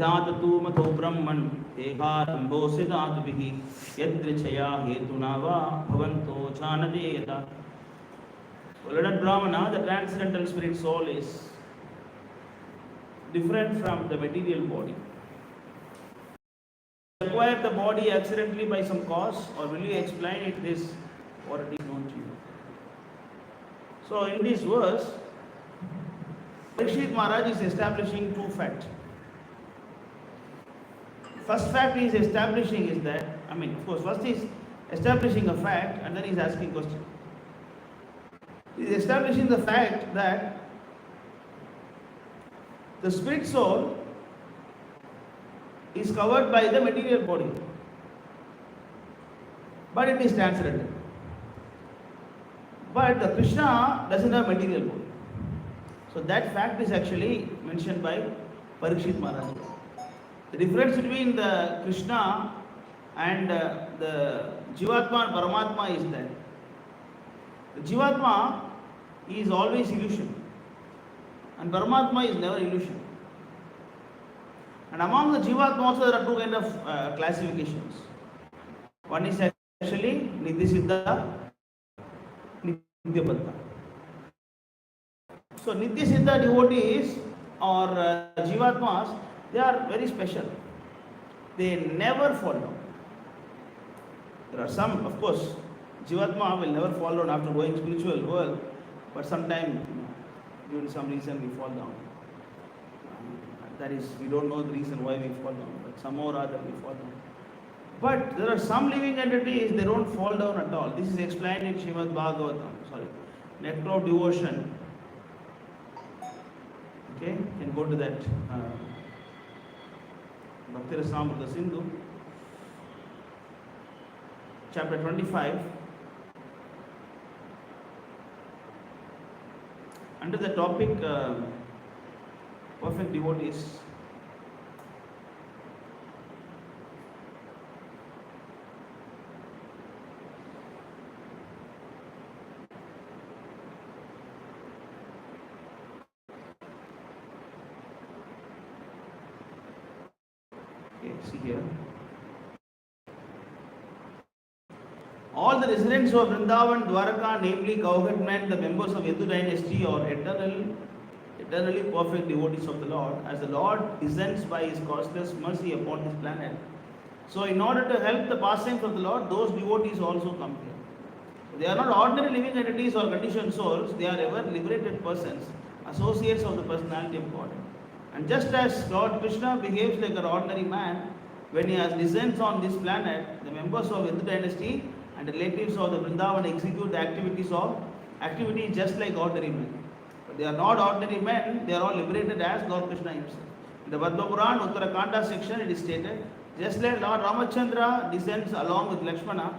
विधातु मतो ब्रह्मन् देहारम्भोऽसिदातुभिः यदृच्छया हेतुना वा भवन्तो जानते यथा. Learned Brahmana, the transcendental spirit soul is different from the material body. Acquire the body accidentally by some cause, or will you explain it this already known to you? So in this verse, Parikshit Maharaj is establishing two facts. First fact he is establishing is that, of course, first he is establishing a fact and then he is asking question. He is establishing the fact that the spirit soul is covered by the material body, but it is transcendental. But the Krishna doesn't have material body. So that fact is actually mentioned by Parikshit Maharaj. The difference between the Krishna and the Jivatma and Paramatma is that the Jivatma is always illusion and Paramatma is never illusion. And among the Jivatma also there are two kind of classifications. One is actually Nidhi-Siddha, Nitya-Baddha. So Nitya-Siddha devotees or Jivatmas, they are very special. They never fall down. There are some, of course, Jivatma will never fall down after going spiritual world, but sometime due to some reason we fall down. That is, we don't know the reason why we fall down, but somehow or other we fall down. But there are some living entities, they don't fall down at all. This is explained in Srimad Bhagavatam, Nectar of Devotion. Okay, you can go to that Bhakti Rasamrita Sindhu, chapter 25. Under the topic perfect devotees, see here. All the residents of Vrindavan, Dwaraka, namely cowherd men, the members of Yadu dynasty, or eternally perfect devotees of the Lord, as the Lord descends by His causeless mercy upon this planet. So, in order to help the pastimes of the Lord, those devotees also come here. They are not ordinary living entities or conditioned souls, they are ever liberated persons, associates of the personality of God. And just as Lord Krishna behaves like an ordinary man, when he has descends on this planet, the members of Yadu dynasty and the relatives of the Vrindavan execute the activities just like ordinary men. But they are not ordinary men, they are all liberated as Lord Krishna himself. In the Padma Puran, Uttarakanda section, it is stated, just like Lord Ramachandra descends along with Lakshmana,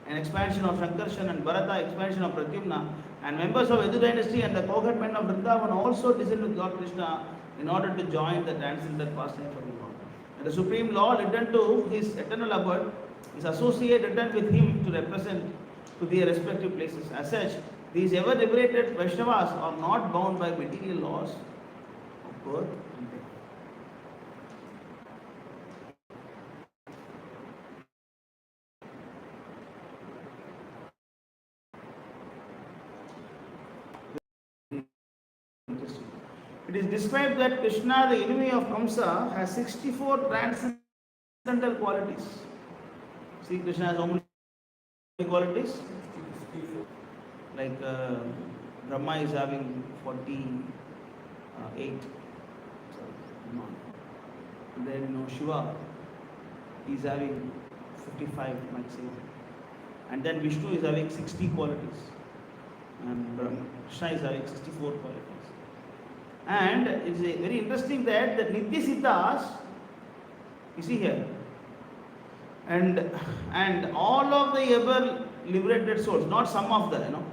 an expansion of Shankarshan, and Bharata, expansion of Pradyumna, and members of Yadu dynasty and the cowherd men of Vrindavan also descend with Lord Krishna in order to join the transcendental pastimes of the Lord. And the Supreme Lord returned to his eternal abode, his associate returned with him to represent to their respective places. As such, these ever liberated Vaishnavas are not bound by material laws of birth and death. It is described that Krishna, the enemy of Kamsa, has 64 transcendental qualities. See, Krishna has how many qualities? 64. Like Brahma is having 48. And then Shiva is having 55 maximum. And then Vishnu is having 60 qualities. And Krishna is having 64 qualities. And it's very interesting that the Nitya Siddhas, you see here, and all of the ever liberated souls, not some of them,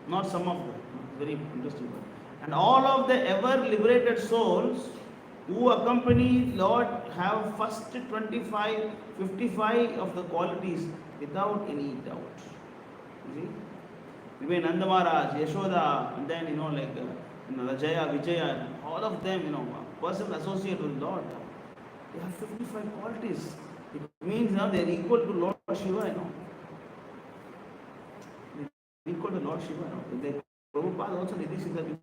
not some of them, very interesting. And all of the ever liberated souls who accompany Lord have first 25, 55 of the qualities without any doubt. You see? Even Nanda Maharaj, Yashoda, and then Rajaya, Vijaya, all of them, person associated with Lord. They have 55 qualities. It means now they are equal to Lord Shiva, They are equal to Lord Shiva, They, Prabhupada also Nidhi Siddha.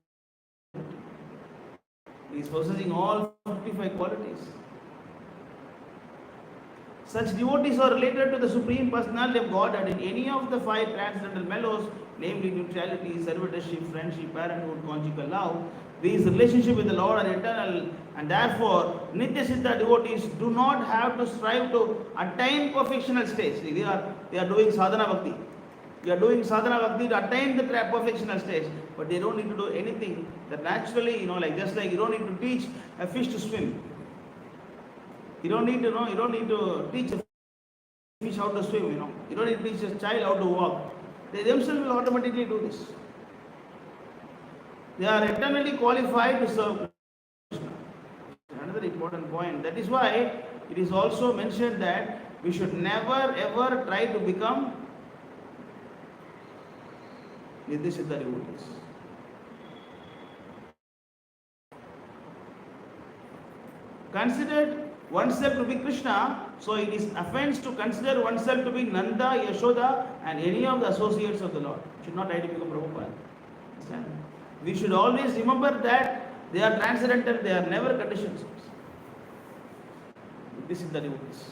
He is possessing all 55 qualities. Such devotees are related to the Supreme Personality of God and in any of the five transcendental mellows, namely neutrality, servitorship, friendship, parenthood, conjugal love, these relationship with the Lord are eternal, and therefore Nitya Siddha devotees do not have to strive to attain perfectional stage. They are doing sadhana bhakti. You are doing sadhana bhakti to attain the perfectional stage, but they don't need to do anything. That naturally, like just like you don't need to teach a fish to swim. You don't need to know. You don't need to teach a fish how to swim. You don't need to teach a child how to walk. They themselves will automatically do this. They are eternally qualified to serve Krishna. Another important point. That is why it is also mentioned that we should never ever try to become Nidhi Siddha devotees. Considered oneself to be Krishna, so it is offense to consider oneself to be Nanda, Yashoda, and any of the associates of the Lord. Should not try to become Prabhupada. Understand? We should always remember that they are transcendental, they are never conditioned souls. This is the devotees.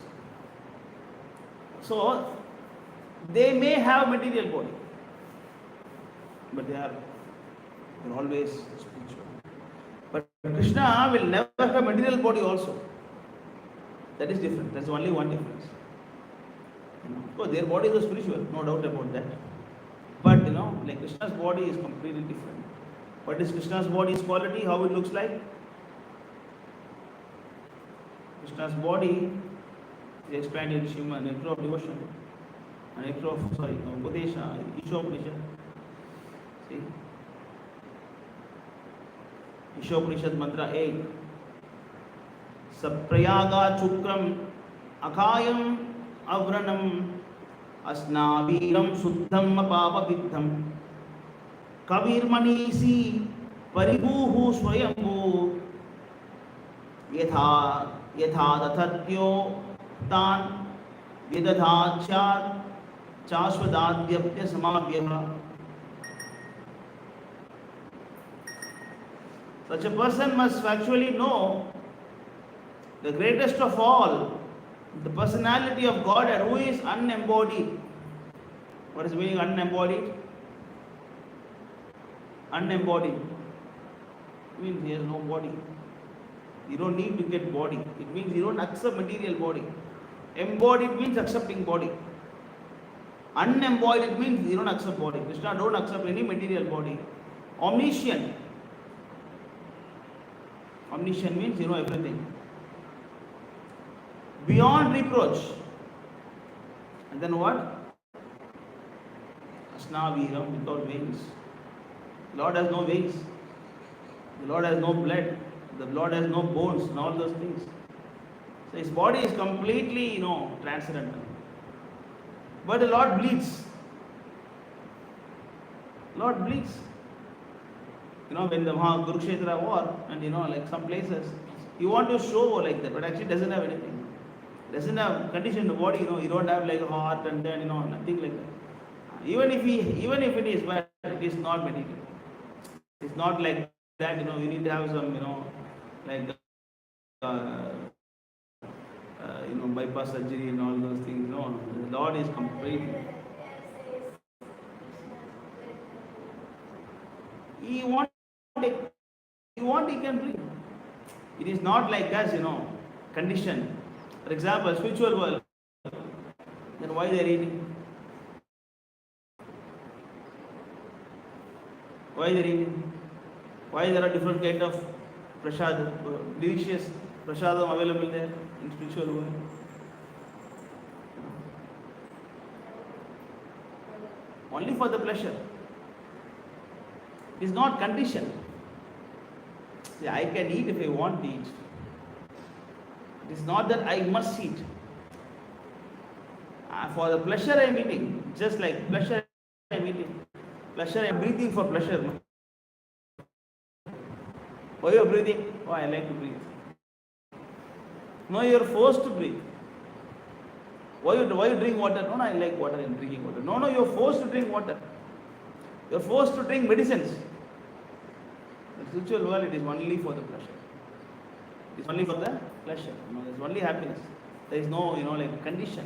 So, they may have material body, but they are always spiritual. But Krishna will never have material body also. That is different. That's only one difference. Of course, their body is spiritual, no doubt about that. But like Krishna's body is completely different. What is Krishna's body's quality? How it looks like? Krishna's body is explained in Srimad Nectar of Devotion, Nectar of Upadesha, Ishopanishad. See, Ishopanishad mantra 8. Saprayaga chukram akayam avranam asnaviram suddham apapa viddham kabir manisi paribhuhu swayambhu yatha tathatyo tan vidadhachat chasvadadyapya samabhyah. Such a person must actually know the greatest of all, the personality of God, and who is unembodied. What is meaning unembodied? Unembodied means he has no body. You don't need to get body. It means you don't accept material body. Embodied means accepting body. Unembodied means you don't accept body. Krishna don't accept any material body. Omniscient. Omniscient means you know everything. Beyond reproach. And then what? Asnaviram, without wings. The Lord has no wings. The Lord has no blood. The Lord has no bones and all those things. So his body is completely, transcendental. But the Lord bleeds. Lord bleeds. When the Kurukshetra war, and like some places, you want to show like that, but actually doesn't have anything. Doesn't have condition in the body, you don't have like a heart and then, nothing like that. Even if it is, but it is not medical. It's not like that, you need to have some, like, bypass surgery and all those things. No, the Lord is completely. He can breathe. It is not like us, condition. For example, spiritual world. Then why they are eating? Why they are eating? Why there are different kind of prasad, delicious prasadam available there in spiritual world? Only for the pleasure. It is not conditioned. See, I can eat if I want to eat. It is not that I must eat. For the pleasure I am eating. Just like pleasure I am eating. Pleasure I am breathing for pleasure. Why you are breathing? Oh, I like to breathe. No, you're forced to drink. Why you drink water? No, I like water and drinking water. No, you're forced to drink water. You're forced to drink medicines. The spiritual world, it is only for the pleasure. It's only for the pleasure. There's only happiness. There is no, like condition.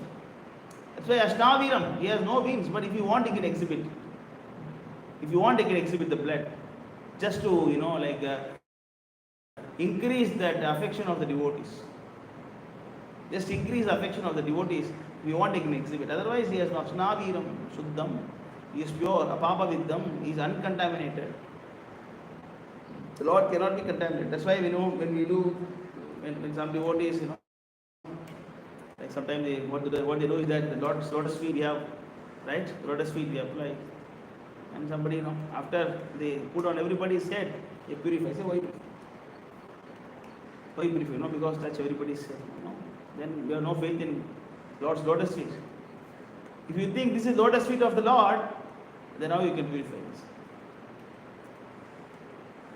That's why Ashnaviram, he has no wings, but if you want, he can exhibit. If you want, he can exhibit the blood. Just to, increase that affection of the devotees. Just increase the affection of the devotees. If you want, he can exhibit. Otherwise, he has no Ashnaviram, Shuddham. He is pure, Apapa Viddham. He is uncontaminated. The Lord cannot be contaminated. That's why when some devotees, like sometimes what they do is that the lotus feet we have, right? Lotus feet we apply. And somebody, after they put on everybody's head, they purify. Say, why purify? Because touch everybody's head. Then we have no faith in Lord's lotus feet. If you think this is lotus feet of the Lord, then now you can purify this.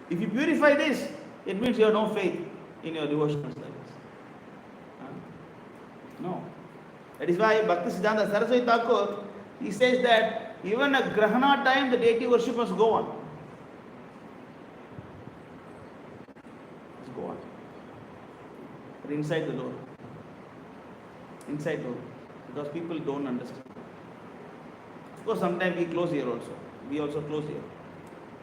If you purify this, it means you have no faith in your devotional service. No. That is why Bhaktisiddhanta Saraswati Thakur, he says that even at Grahana time, the deity worship must go on. Must go on. But inside the door. Inside door. Because people don't understand. Of course, sometimes we close here also. We also close here.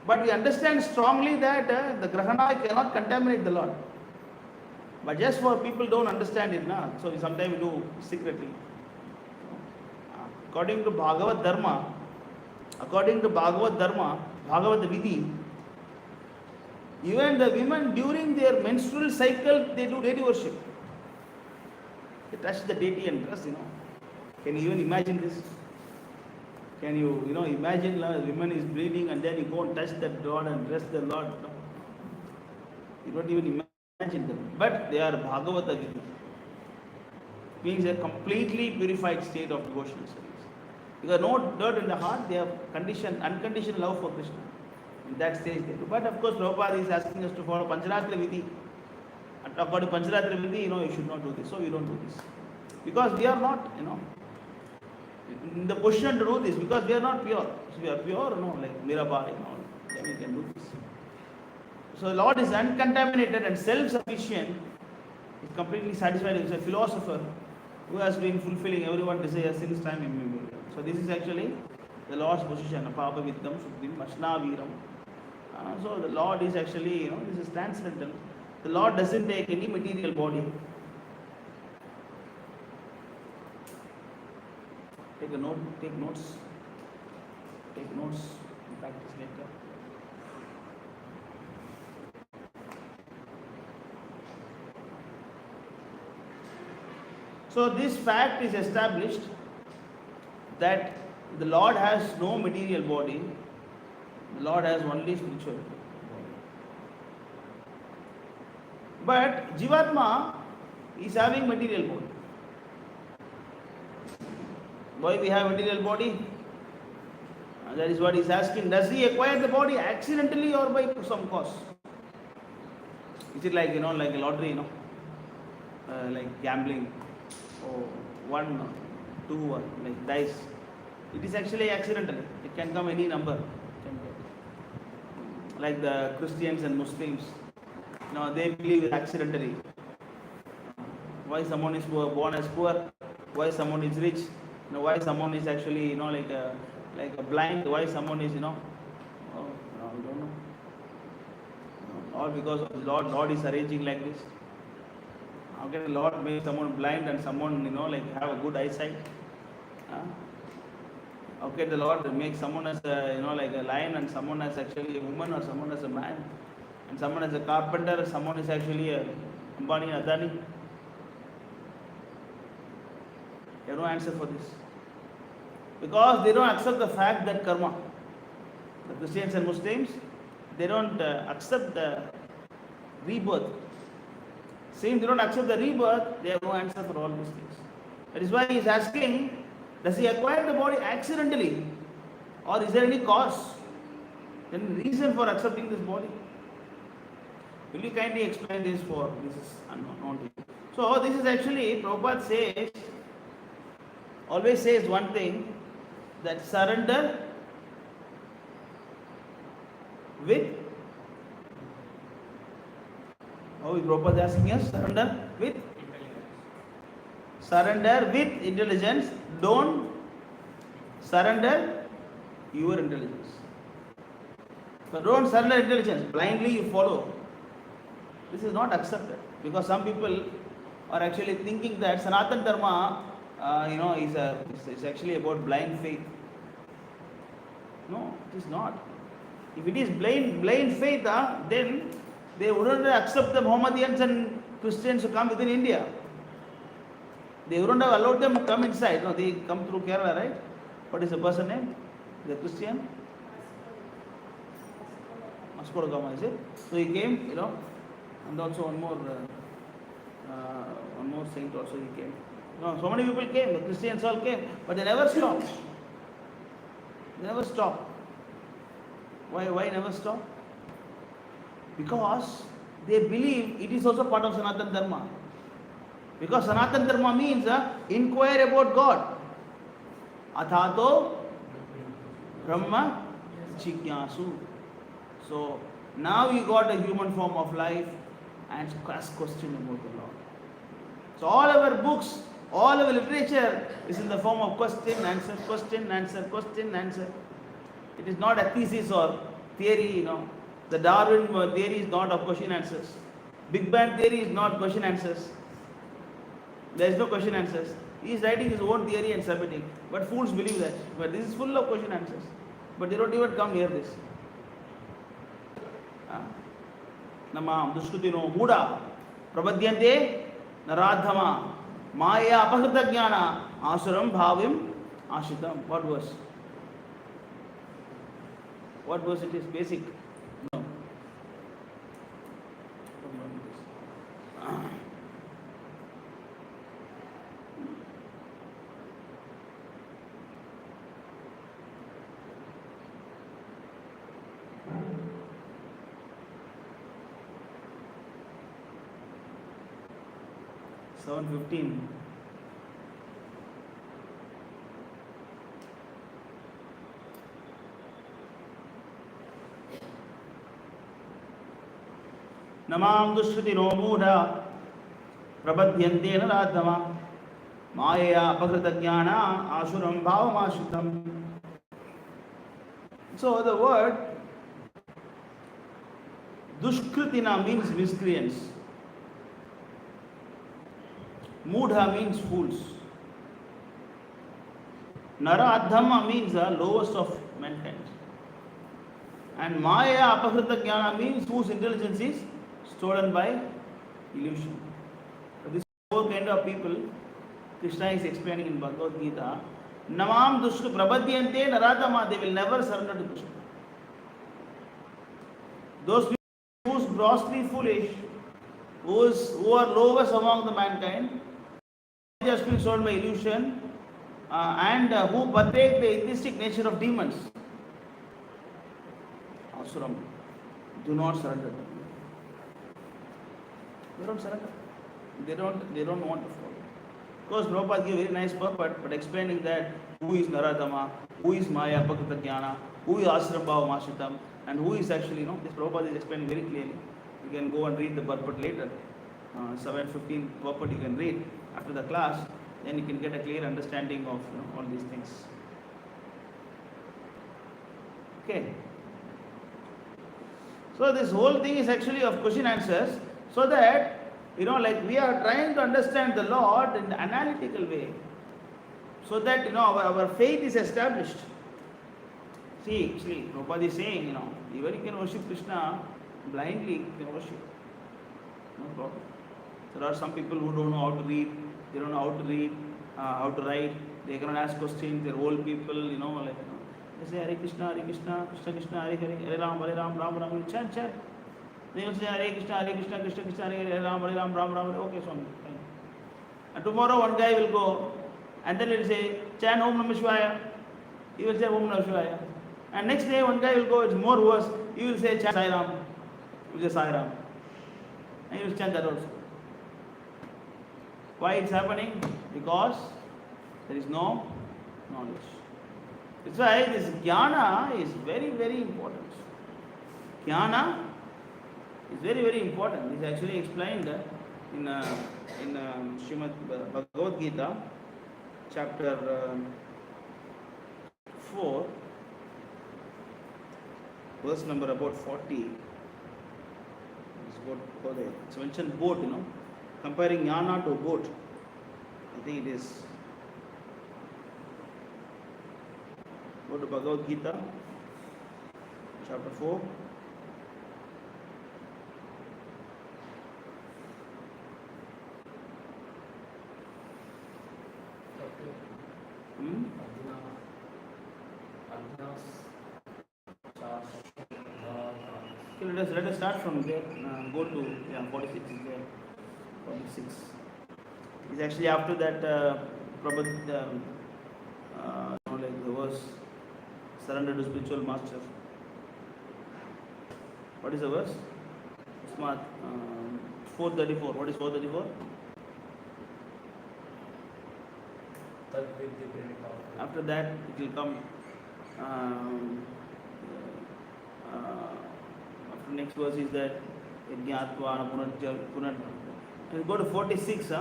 But we understand strongly that the Grahana cannot contaminate the Lord. But just for people don't understand it, so sometimes we do secretly. According to Bhagavad Dharma, Bhagavad Vidhi, even the women during their menstrual cycle, they do deity worship. They touch the deity and dress, Can you even imagine this? Can you, imagine the woman is bleeding and then you go and touch that Lord and dress the Lord? No. You don't even imagine them. But they are Bhagavata Vidhi. Means a completely purified state of devotional service. Because no dirt in the heart, they have unconditional love for Krishna. In that stage they do. But of course, Prabhupada is asking us to follow Pancharatra Vidhi. And according to Pancharatra Vidhi, you should not do this. So we don't do this. Because we are not, in the position to do this, because we are not pure. So we are pure, like Mirabai and all. Then we can do this. So the Lord is uncontaminated and self-sufficient. He is completely satisfied. He is a philosopher who has been fulfilling everyone's desire since time immemorial. So this is actually the Lord's position. Apapa Viddham, Shuddhim, Ashnaviram. So the Lord is actually, this is transcendental. The Lord doesn't take any material body. Take notes, practice later. So this fact is established that the Lord has no material body, the Lord has only spiritual body. But Jivatma is having material body. Why we have material body? That is what he is asking. Does he acquire the body accidentally or by some cause? Is it like, like a lottery, like gambling? Or 1, 2, like dice. It is actually accidental. It can come any number. Like the Christians and Muslims, they believe accidentally. Why someone is born as poor? Why someone is rich? Why someone is actually, like a blind? Why someone is, we don't know. All because of the Lord is arranging like this. How can the Lord make someone blind and someone, have a good eyesight? How can the Lord make someone as a, like a lion and someone as actually a woman or someone as a man? And someone as a carpenter, someone is actually a Ambani, Adani? There is no answer for this. Because they don't accept the fact that karma. The Christians and Muslims, they don't accept the rebirth. Since they don't accept the rebirth, they have no answer for all these things. That is why he is asking, does he acquire the body accidentally? Or is there any cause? Any reason for accepting this body? Will you kindly explain this for this is unknown to you? So this is actually, Prabhupada says, always says one thing, that surrender with, how is Prabhupada asking us? Surrender with intelligence. Don't surrender your intelligence. But don't surrender intelligence. Blindly you follow. This is not accepted, because some people are actually thinking that Sanatana Dharma, is actually about blind faith. No, it is not. If it is blind faith, then they wouldn't accept the Mohammedans and Christians to come within India. They wouldn't have allowed them to come inside. No, they come through Kerala, right? What is the person name? The Christian? Vasco da Gama, is it? So he came, and also one more saint also he came. So many people came, the Christians all came, but they never stopped. They never stopped. Why never stop? Because they believe it is also part of Sanatana Dharma. Because Sanatana Dharma means inquire about God. Athato Brahma Jignasu. So now you got a human form of life and ask question about the Lord. So all our books, all our literature is in the form of question, answer, question, answer, question, answer. It is not a thesis or theory, The Darwin theory is not of question answers. Big Bang theory is not question answers. There is no question answers. He is writing his own theory and submitting. But fools believe that. But this is full of question answers. But they don't even come near this. Namam duskutino muda prabhadyante naradhama maya apahrita jnana asuram bhavim ashitam. What verse? What verse it is? Basic. No. 7:15. Namam dushritino mudha prabhadyante naradhama maya apakrita jnana asuram bhavamashitam. So the word dushkritina means miscreants. Mudha means fools. Naradhama means the lowest of mankind. And Maya Apakrita Jnana means whose intelligence is stolen by illusion. So these four kind of people Krishna is explaining in Bhagavad Gita. Namam Dushka Prabhadyante Naradhama, they will never surrender to Krishna. Those people who are grossly foolish, who are lowest among the mankind, just being sold by illusion, and who partake the atheistic nature of demons. Asuram, do not surrender. They don't surrender. They don't want to follow. Of course, Prabhupada gave a very nice purport, but explaining that who is Naradhama, who is Maya Apakrita Jnana, who is Asuram Bhava Mashitam, and who is actually, this Prabhupada is explaining very clearly. You can go and read the purport later. 7:15 purport you can read after the class, then you can get a clear understanding of all these things. Okay. So this whole thing is actually of question answers, so that like we are trying to understand the Lord in the analytical way, so that our faith is established. See, Prabhupada is saying, even you can worship Krishna blindly, you can worship. No problem. There are some people who don't know how to read, they don't know how to read, how to write, they cannot ask questions, they're old people, they say Hare Krishna, Krishna Krishna, Hare Hare, Hare Ram, Ram Ram, chant. They will say Hare Krishna, Krishna Krishna, Hare Ram, Ram Ram, okay, Swami, fine. And tomorrow one guy will go, and then he will say, chant Om Namah Shivaya. He will say Om Namah Shivaya. And next day one guy will go, it's more worse, he will say chant Sai Ram. He will say Sai Ram. And he will chant that also. Why it's happening? Because there is no knowledge. That's why this jnana is very, very important. Jnana is very, very important. It's actually explained in Srimad Bhagavad Gita, chapter 4, verse number about 40. It's mentioned boat, comparing jnana to boat. I think it is. Go to Bhagavad Gita, chapter 4. Okay, let us start from there. Go to 46 is there. 46. It's actually after that Prabhupada, like the verse, surrender to spiritual master. What is the verse? Smart. 434. What is 434? After that, it will come. After next verse is that Yajñātva Punat. And go to 46.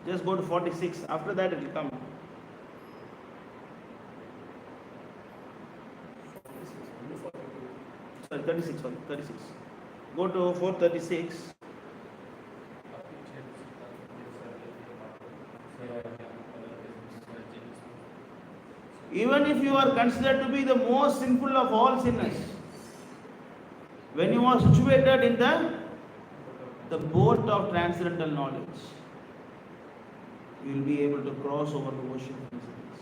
Just go to 46. After that, it will come. Sorry, 36. Sorry, 36. Go to 436. Even if you are considered to be the most sinful of all sinners, when you are situated in the boat of transcendental knowledge, you will be able to cross over the ocean of sins.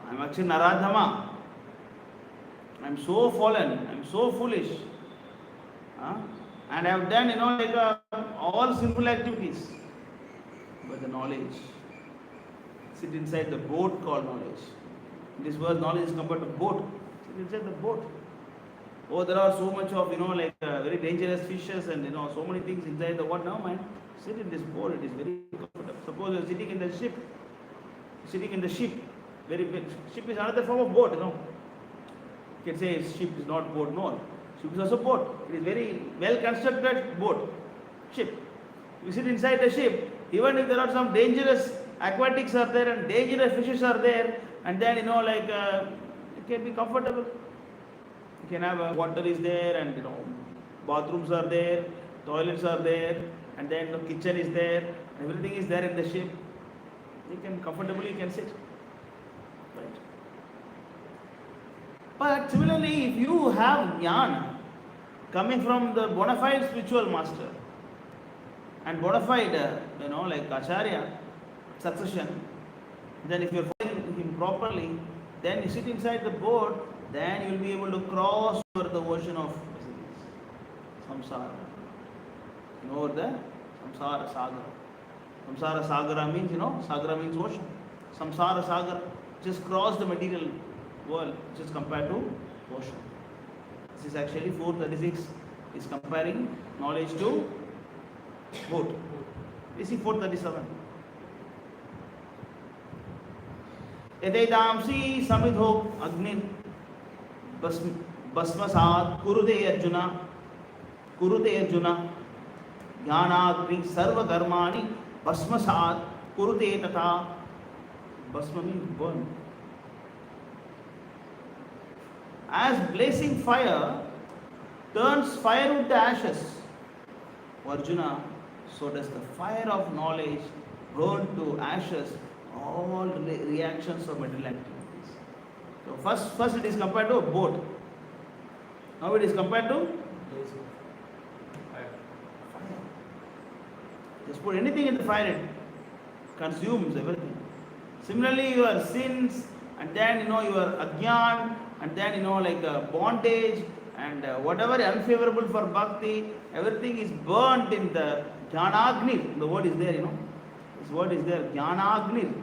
I am actually Naradhama. I am so fallen. I am so foolish. And I have done, all sinful activities. But the knowledge, sit inside the boat called knowledge. In this verse, knowledge is compared to boat. Sit inside the boat. Oh, there are so much of, very dangerous fishes and, so many things inside the water. Now, man, sit in this boat. It is very comfortable. Suppose you are sitting in the ship. Sitting in the ship. Very big. Ship is another form of boat, You can say ship is not boat, no. Ship is also boat. It is very well constructed boat. Ship. You sit inside the ship. Even if there are some dangerous aquatics are there and dangerous fishes are there, and then it can be comfortable. You can have water is there, and bathrooms are there, toilets are there, and then the kitchen is there, everything is there in the ship. You can comfortably sit. Right. But similarly, if you have jnana coming from the bona fide spiritual master and bona fide, like acharya, succession, then if you are following him properly, then you sit inside the boat, then you will be able to cross over the ocean of samsara. Over the samsara sagara. Samsara sagara means, sagara means ocean. Samsara sagara, just cross the material world, which is compared to ocean. This is actually 436 is comparing knowledge to boat. We see 437. Yadedamsi samidho agnir basmasat kurute arjuna jnanagni sarva karmani basmasat kurute tata. Basma means burn. As blazing fire turns firewood to ashes, Arjuna, so does the fire of knowledge burn to ashes all reactions of material activities. So first it is compared to a boat. Now it is compared to fire. Just put anything in the fire, it consumes everything. Similarly, your sins, and then your ajnan, and then bondage, and whatever unfavorable for bhakti, everything is burnt in the jnanagni. The word is there, This word is there, jnanagni.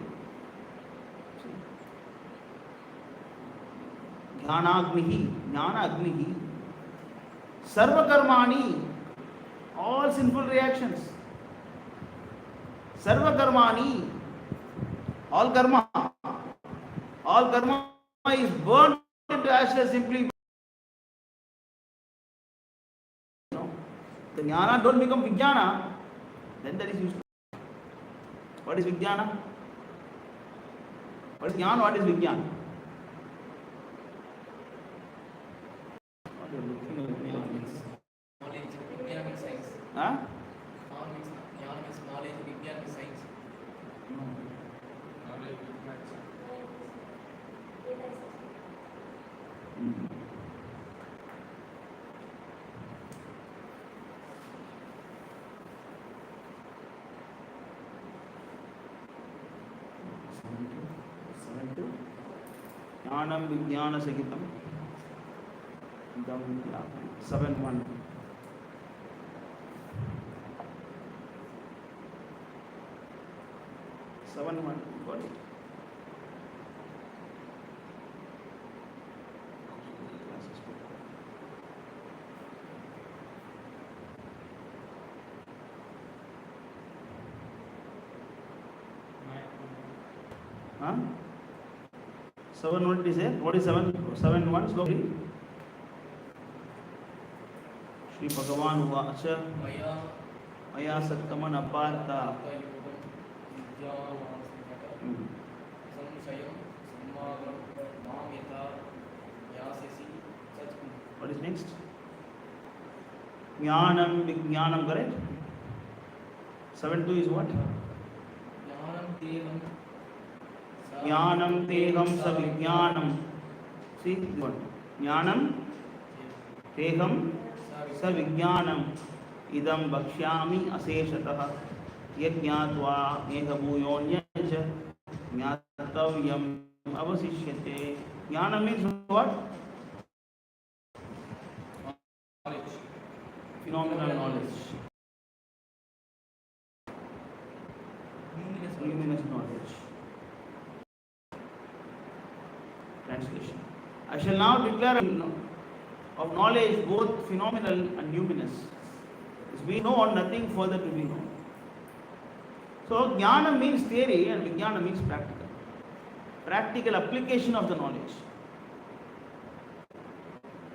Jnanagnihi. Sarva karmani, all sinful reactions. Sarva karmani, all karma is burned into ashes simply. The jnana don't become vijnana, then that is useless. What is vijnana? What is jnana? What is vijnana? What are you looking at me like this? Knowledge, Vijnana means science. Huh? Jnana means knowledge, Vijnana means science. Knowledge with maths. Jnanam vijnana sahitam. 7:1. Got it. Huh? 7:1 is it? What is 7:1 slowly? Shri Bhagavan Uvacha Maya Satkaman Aparta. What is next? Jnanam Vijnanam, correct? 7:2 is what? Jnanam Teham Savijnanam. See this one. Jnanam Teham Savijnanam Idam Bhakshyami Aseshatah Yajnatva Mehabhuyonya Jnatavyam Avasishyate. Jnana means what? Knowledge. Phenomenal knowledge. Luminous knowledge. Translation. I shall now declare of knowledge both phenomenal and luminous. We know or nothing further to be known. So jnana means theory and vijnana means practical. Practical application of the knowledge.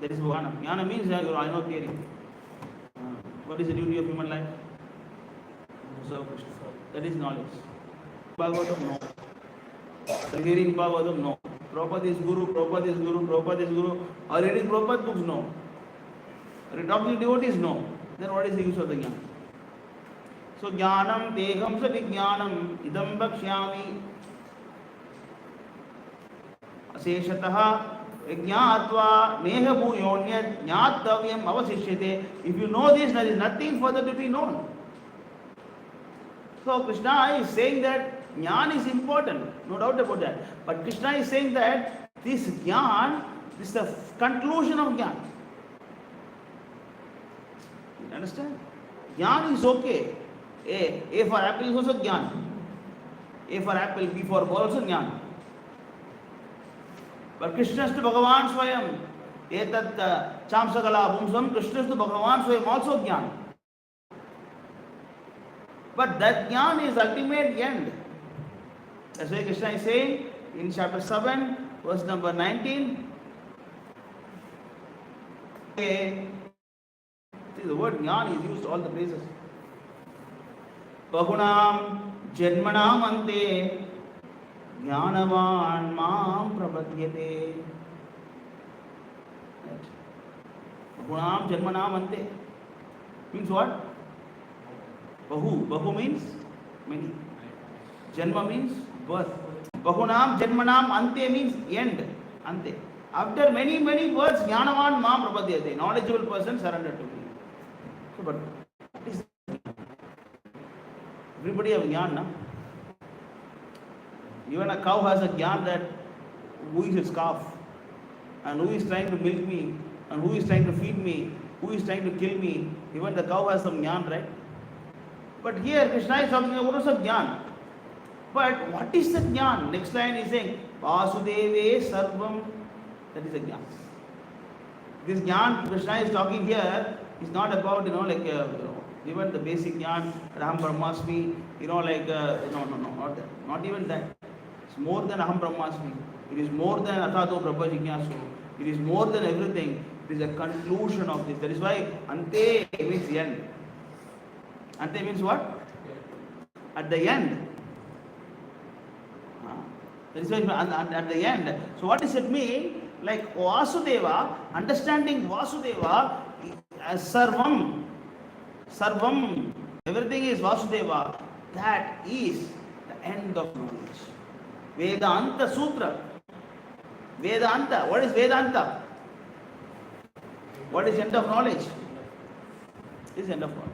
That is jnana. Jnana means I know theory. What is the duty of human life? Serve Krishna. That is knowledge. Bhagavatam, no. Reading Bhagavatam, no. Prabhupada is Guru, Prabhupada is Guru, Prabhupada is Guru. Or reading Prabhupada books, no. Or talking to devotees, no. Then what is the use of the jnana? So jnanam teham sa vijnanam idam bhakshyami aseshatah jnatva neha bhuyonyat jnatavyam avasishyate. If you know this, there is nothing further to be known. So Krishna is saying that jnana is important, no doubt about that. But Krishna is saying that this jnana, this is the conclusion of jnana. You understand? Jnana is okay. A for apple is also jnana. A for apple, B for ball also jnana. But Krishna is to Bhagavan Swayam. Etat chamsakala bhumsam, Krishna is to Bhagavan Swayam also jnana. But that jnana is ultimate end. That's why Krishna is saying in chapter 7, verse number 19. See, the word jnana is used all the places. Bahunam janmanam ante jnanavan mam prapadyate. Bahunam janmanam ante means what? Bahu means many. Janma means birth. Bahunam janmanam ante means end. Ante. After many births, jnanavan mam prapadyate. Knowledgeable person surrendered to me. So, but what is everybody have jnana, na? Even a cow has a jnana that who is its calf, and who is trying to milk me, and who is trying to feed me, who is trying to kill me. Even the cow has some jnana, right? But here Krishna is talking about some jnana. But what is the jnana? Next line is saying Vasudeve Sarvam. That is a jnana. This jnana Krishna is talking here is not about, even the basic jnana, Ram Brahmasmi, like, no, not that. Not even that. It's more than Aham Brahmasmi. It is more than Athato Brahma Jignasu. It is more than everything. It is a conclusion of this. That is why Ante means end. Ante means what? At the end. That is why at the end. So what does it mean? Like Vasudeva, understanding Vasudeva as Sarvam. Sarvam. Everything is Vasudeva. That is the end of knowledge. Vedanta Sutra. Vedanta. What is Vedanta? What is end of knowledge? This is end of knowledge.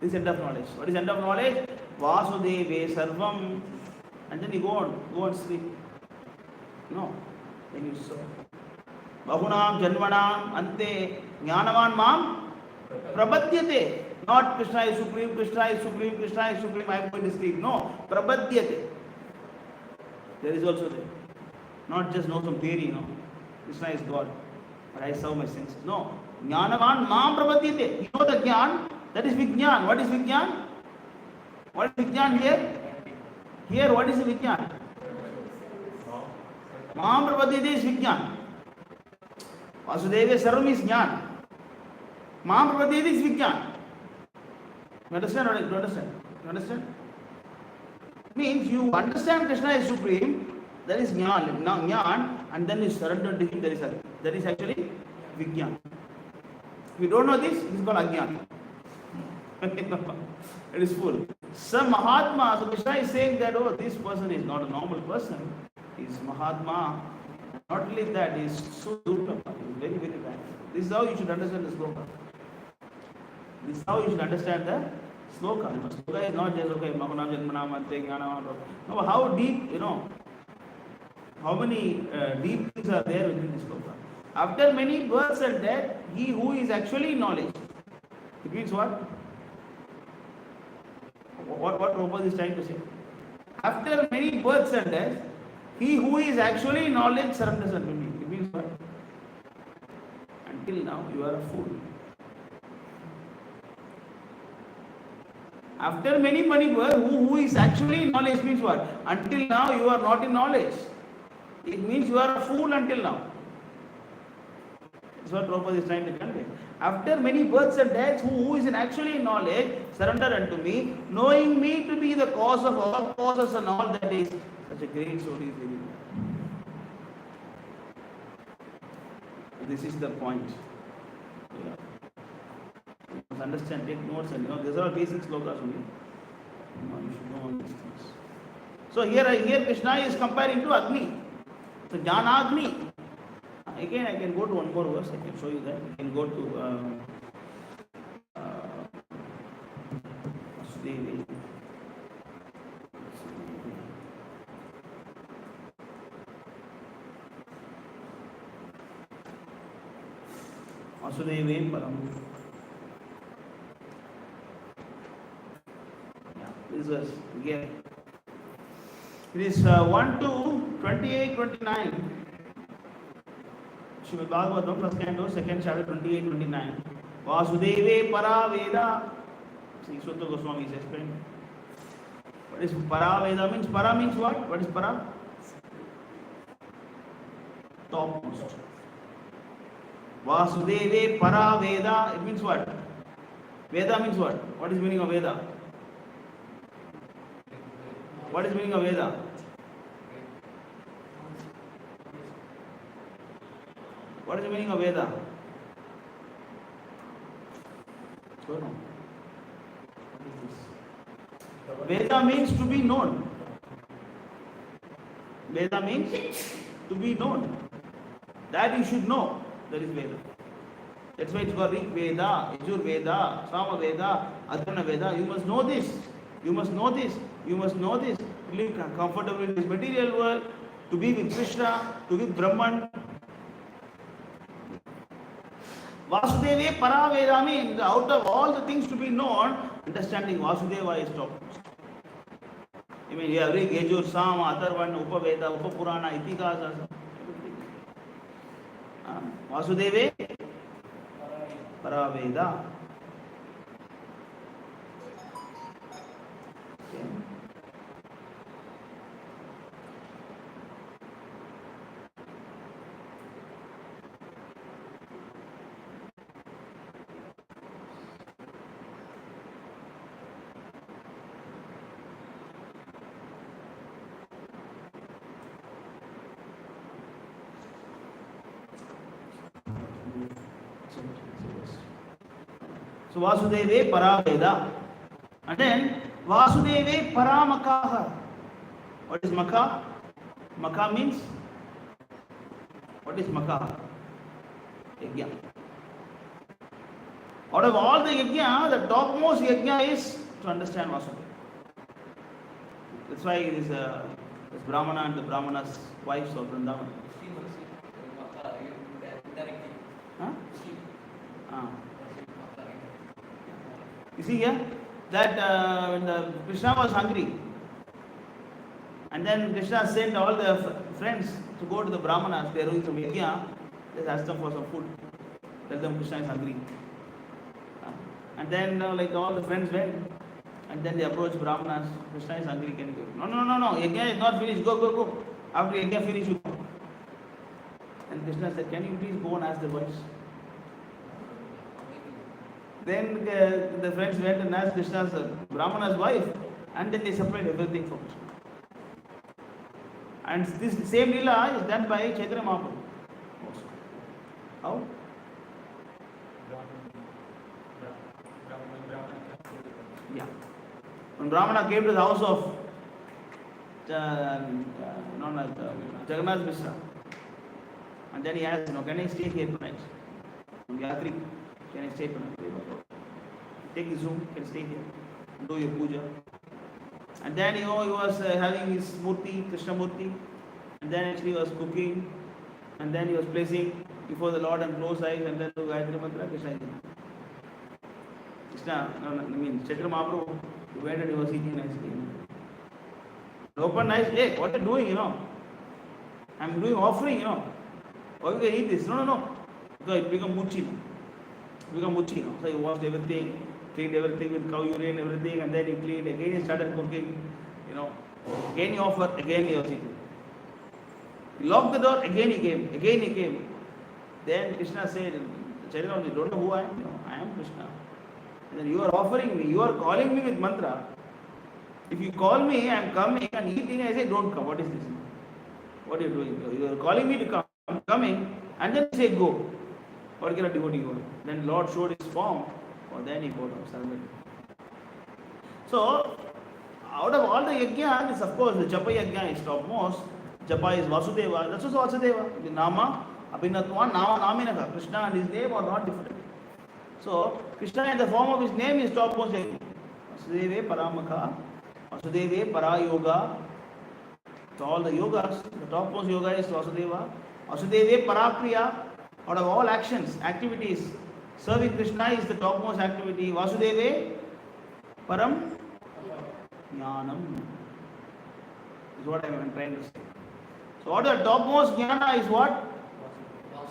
This is end of knowledge. What is end of knowledge? Vasudeve Sarvam. And then you go on sleep. No. Then you serve. Bahunam Janmanam Ante Jnanavan Mam Prabhadyate. Not Krishna is supreme, Krishna is supreme, Krishna is supreme, I am going to sleep. No. Prabhadyate. There is also there. Not just know some theory, no. Krishna is God. But I serve my senses. No. Jnanavan Mam Prabhadyate. You know the Jnana? That is Vijnan. What is Vijnan? What is Vijnan here? Here, what is the Vijnan? Mam Prabhadyate is Vijnan. Vasudeva Sarvam is Jnana. Mam Prabhadyate is Vijnan. You understand or you understand? You understand? Means you understand Krishna is supreme, that is Jnana, and then you surrender to him, that is actually Vijnan. If you don't know this, it is called Ajnana. It is full. Some Mahatma, so Krishna is saying that, oh, this person is not a normal person. He is Mahatma. Not only that, he is so durlabha. He is very, very bad. This is how you should understand the sloka. This is how you should understand the sloka. Sloka is not just, okay, Mahunam Janmanam Ante Jnanam. No, how deep, how many deep things are there within this sloka. After many births and death, he who is actually knowledge. It means what? What Prabhupada is trying to say? After many births and death, he who is actually knowledge surrenders unto me. It means what? Until now, you are a fool. After many births, who is actually knowledge means what? Until now, you are not in knowledge. It means you are a fool until now. That's what Prabhupada is trying to convey. After many births and deaths, who is in actually knowledge, surrender unto me, knowing me to be the cause of all causes and all that is such a great story. This is the point. You must understand, take notes, and these are all basic slokas only. You should know all these things. So here Krishna is comparing to Agni. So Jnana Agni. Again, I can go to one more verse. I can show you that. I can go to Vasudevi. Vasudevi Param. This verse again. It is 1 to 28, 29. Srimad Bhagavatam, first canto, second chapter, 28, 29. Vasudeve Paraveda. See, Sutta Goswami is explaining. What is Paraveda means? Para means what? What is Para? Topmost. Vasudeve Paraveda. It means what? Veda means what? What is meaning of Veda? What is meaning of Veda? What is the meaning of Veda? Go on. Veda means to be known. Veda means to be known. That you should know. That is Veda. That's why it's called Rig Veda, Yajur Veda, Sama Veda, Adharana Veda. You must know this. You must know this. You must know this. To live comfortably in this material world, to be with Krishna, to be with Brahman. Vasudeva Paraveda means out of all the things to be known, understanding Vasudeva is topmost. I mean, you have Rig, Yajur, Sama, Atharvana, Upaveda, Upapurana, Itikasa. Vasudeva Paraveda. So Vasudeve Paraveda. And then Vasudeve Paramakaha. What is Maka? Maka means, what is Maka? Yajna. Out of all the yajna, the topmost yajna is to understand Vasudeva. That's why it is this Brahmana and the Brahmana's wives of Vrindavan. Huh? You see here that when Krishna was hungry, and then Krishna sent all the friends to go to the Brahmanas. They are doing some yajna. They asked them for some food. Tell them Krishna is hungry. And then like all the friends went, and then they approached Brahmanas. Krishna is hungry. Can you go? No. Yajna is not finished. Go. After yajna finish, you go. And Krishna said, can you please go and ask the boys? Then the friends went and asked Krishna's Brahmana's wife, and then they supplied everything for Krishna. And this same lila is done by Chaitanya Mahaprabhu. How? Yeah. When Brahmana came to the house of Jagannath Mishra, and then he asked, can I stay here tonight? Yatri, can I stay tonight? Take his room, can stay here, do your puja. And then he was having his murti, Krishna murti, and then actually he was cooking, and then he was placing before the Lord and close eyes, and then the Gayatri Mantra, Krishna. Chaitanya Mahaprabhu, he went and he was eating nicely. Open eyes, hey, what are you doing, I'm doing offering, Why you eat this? No. Because it become muchi. So he washed everything, cleaned everything with cow urine, everything, and then he cleaned, again he started cooking, Again he offered, again he was eating. He locked the door, again he came. Then Krishna said, Chaitanya, you don't know who I am? I am Krishna. And then you are offering me, you are calling me with mantra. If you call me, I am coming and eating, I say, don't come. What is this? What are you doing? You are calling me to come, I am coming, and then you say, go. What kind of devotee you are? Then Lord showed his form, or then he got up, surrendered. So, out of all the yajna, of course, the Japa yajna is topmost. Japa is Vasudeva. That's also Vasudeva. The Nama, Abhinatva, Naminaka. Krishna and his name are not different. So, Krishna in the form of his name is topmost yajna. Vasudeve Paramaka, Vasudeve Parayoga. So, all the yogas, the topmost yoga is Vasudeva. Vasudeve Parapriya. Out of all activities, serving Krishna is the topmost activity. Vasudeve Param Jnanam is what I am trying to say. So, what the topmost jnana is what?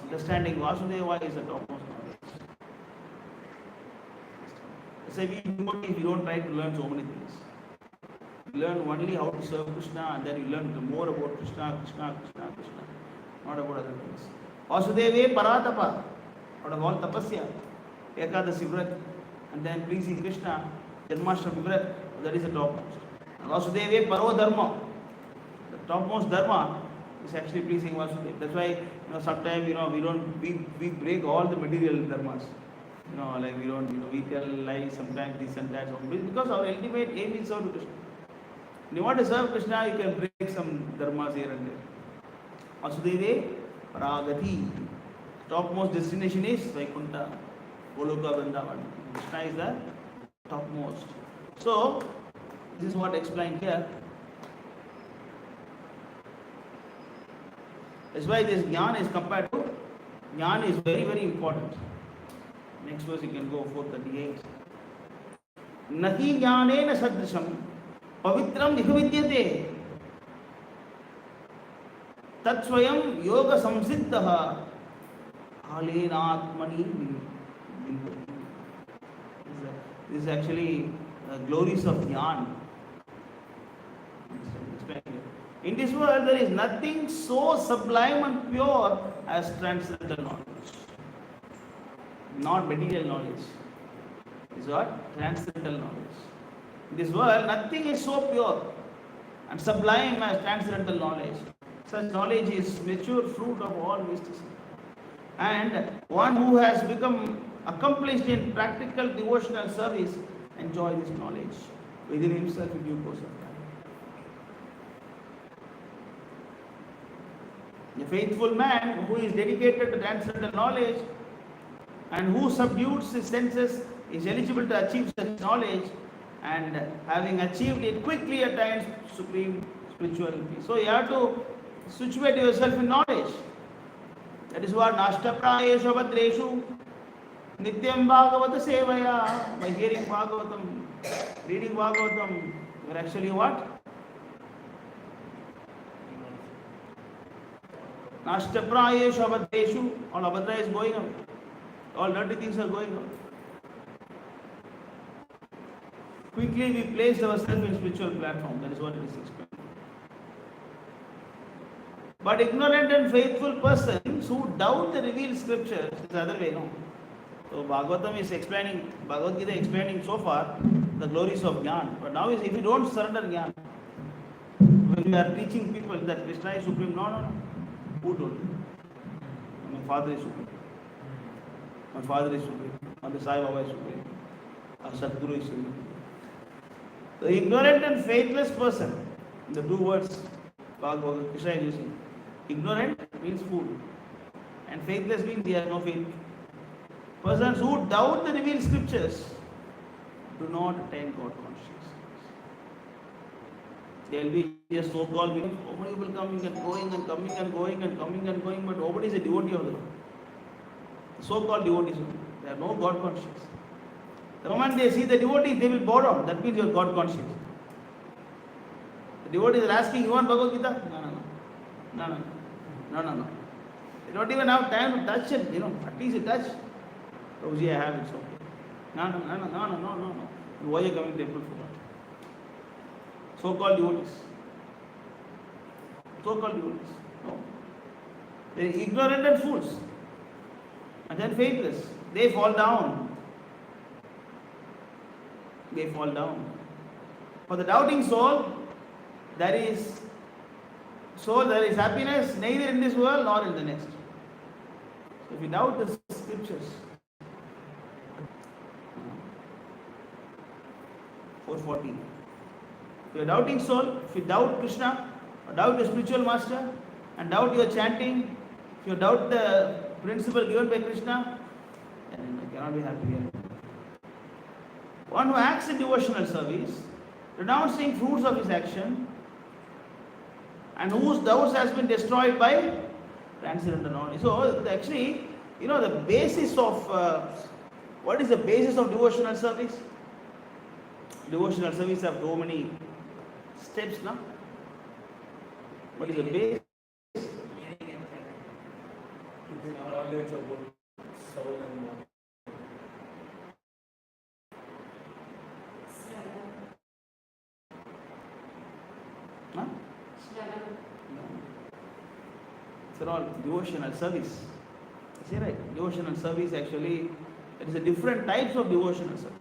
Understanding Vasudeva is the topmost knowledge. Say we don't try to learn so many things. You learn only how to serve Krishna, and then you learn more about Krishna. Not about other things. Vasudeve Paratapa. Out of all tapasya, Ekadasi Vrat, and then pleasing Krishna, Janmashtami Vrat, that is the topmost. Vasudeve Paro Dharma. The topmost dharma is actually pleasing Vasudeva. That's why sometimes we break all the material dharmas. Like we tell lies sometimes, this and that, because our ultimate aim is serve Krishna. When you want to serve Krishna, you can break some dharmas here and there. Vasudeve Paragati. Topmost destination is Vaikuntha, Goloka Vrindavan. Krishna is the topmost. So, this is what explained here. That's why this jnana is compared to jnana is very, very important. Next verse you can go 438. Nahi jnanena sadrisham pavitram vidyate tat swayam yoga samsiddha halenatmani. This is actually glories of jnana. In this world, there is nothing so sublime and pure as transcendental knowledge. Not material knowledge. This is what? Transcendental knowledge. In this world, nothing is so pure and sublime as transcendental knowledge. Such knowledge is mature fruit of all mysticism. And one who has become accomplished in practical devotional service, enjoy this knowledge within himself in due course of time. A faithful man who is dedicated to transcendental knowledge and who subdues his senses is eligible to achieve such knowledge, and having achieved it quickly attains supreme spiritual peace. So you have to situate yourself in knowledge. That is what Nashtaprayeshu Bhadreshu Nityam Bhagavata Sevaya. By hearing Bhagavatam, reading Bhagavatam, you are actually what? Nashtaprayeshu Bhadreshu. All Abhadra is going away. All dirty things are going away. Quickly we place ourselves in spiritual platform. That is what it is explained. But ignorant and faithful persons who doubt the revealed scriptures is the other way, no? So Bhagavatam is explaining, Bhagavad Gita explaining so far the glories of Jnana. But now if you don't surrender Jnana, when you are teaching people that Krishna is supreme, no. Who told you? My father is supreme. My father is supreme. My Sai Baba is supreme. Our Sadguru is supreme. The ignorant and faithless person, the two words Krishna is using. Ignorant means fool, and faithless means they have no faith. Persons who doubt the revealed scriptures do not attain God consciousness. There will be just so-called believers. Nobody will coming and going and coming and going and coming and going, but nobody is a devotee of the Lord. The so-called devotees, they are no God conscious. The moment they see the devotee, they will bow down. That means you are God conscious. The devotees are asking, you want Bhagavad Gita? No. They don't even have time to touch it, at least you touch. Prabhuji, I have it, so. No. Why are you coming to temple for that? So-called devotees. No. They are ignorant and fools. And then faithless. They fall down. For the doubting soul, there is happiness neither in this world nor in the next. So if you doubt the scriptures, 4:14. If you are doubting soul, if you doubt Krishna, or doubt your spiritual master, and doubt your chanting, if you doubt the principle given by Krishna, then you cannot be happy here. One who acts in devotional service, renouncing fruits of his action, and whose doubts has been destroyed by transcendental knowledge. So actually, the basis of what is the basis of devotional service? Devotional service have so many steps, now. What is the base? Knowledge about soul and body. Huh? No. These are all devotional service. Is that right? Devotional service actually, there is a different types of devotional service.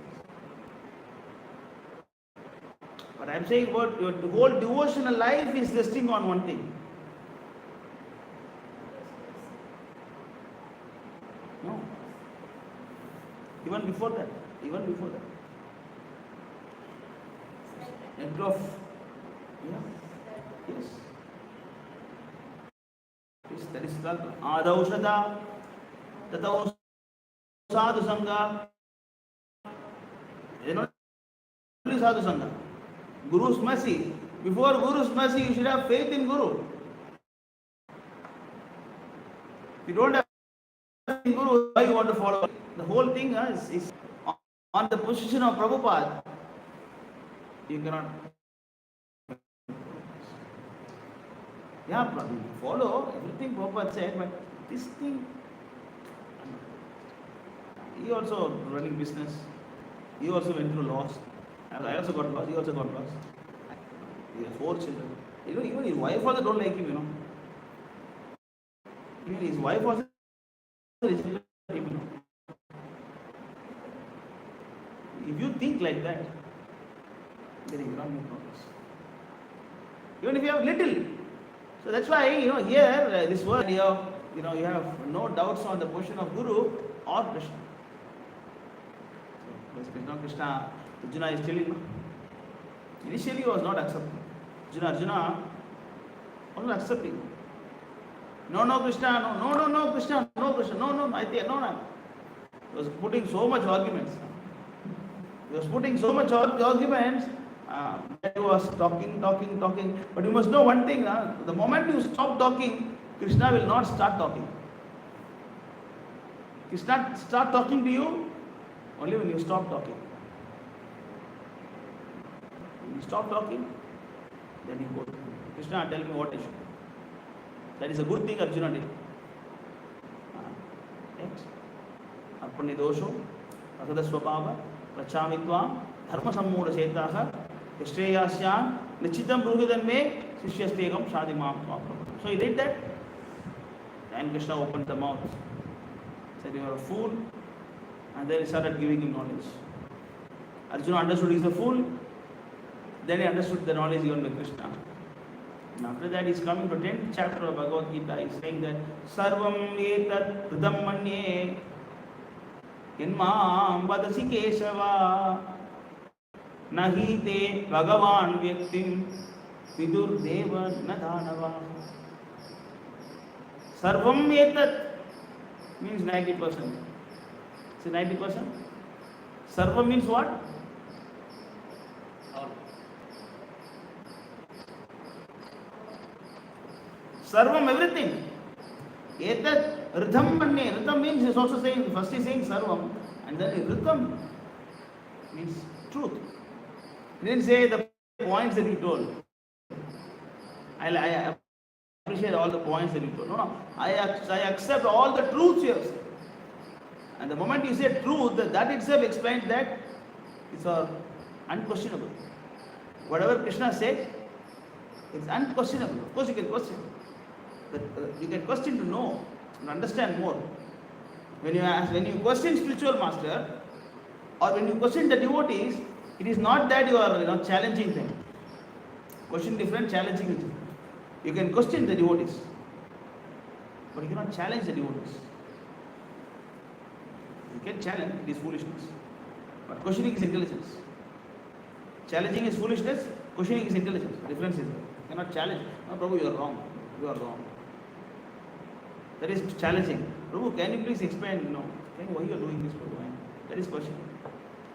But I am saying about your whole devotional life is resting on one thing. No. Even before that. End of. Yes. That is called Adaushada, Tatau Sadhu Sangha. Not only Sadhu Sangha. Guru's mercy. Before Guru's mercy, you should have faith in Guru. If you don't have faith in Guru, why you want to follow? The whole thing is on the position of Prabhupada. You cannot. Yeah, follow everything Prabhupada said, but this thing, he also running business, he also went through loss. I also got lost, he also got lost. He has 4 children. Even his wife also don't like him, Even his wife also rejected him, If you think like that, then you cannot make progress. Even if you have little. So that's why, here, this word, you have no doubts on the position of Guru or Krishna. Krishna, Arjuna is telling. Initially he was not accepting. Arjuna was not accepting. No, Krishna, no, Krishna, no, I think, no. He was putting so much arguments. He was talking. But you must know one thing, the moment you stop talking, Krishna will not start talking. Krishna start talking to you only when you stop talking. When you stop talking, then you go. Krishna, tell me what I should do. That is a good thing Arjuna did. Arpani dosho, asada swabhava, prachamitvam, dharma sammooda chetaha, yashreyasyan, nichitam bruhidanme, sishyastegam shadimam swapram. So he did that. And Krishna opened the mouth. Said, you are a fool. And then he started giving him knowledge. Arjuna understood he is a fool. Then he understood the knowledge given by Krishna. And after that, he is coming to 10th chapter of Bhagavad Gita. He is saying that Sarvam etat hridam manye Yanmam vadasi Keshava Nahi te Bhagavan Vyaktim Vidur Deva Nadanava. Sarvam etat means 90%. Say 90%. Sarvam means what? All. Sarvam, everything. Etat Ritham Manye. Ritham means he's also saying, first he's saying Sarvam, and then Ritham means truth. He didn't say the points that he told. I appreciate all the points that you told. No. I accept all the truths you have said. And the moment you say truth, that itself explains that it's unquestionable. Whatever Krishna said, it's unquestionable. Of course you can question. But you can question to know and understand more. When you question spiritual master, or when you question the devotees, it is not that you are challenging them. Question different, challenging is different. You can question the devotees, but you cannot challenge the devotees. You can challenge, it is foolishness. But questioning is intelligence. Challenging is foolishness, questioning is intelligence. The difference is there. You cannot challenge. No, Prabhu, you are wrong. You are wrong. That is challenging. Prabhu, can you please explain? No. Why you are doing this, Prabhu? That is questioning.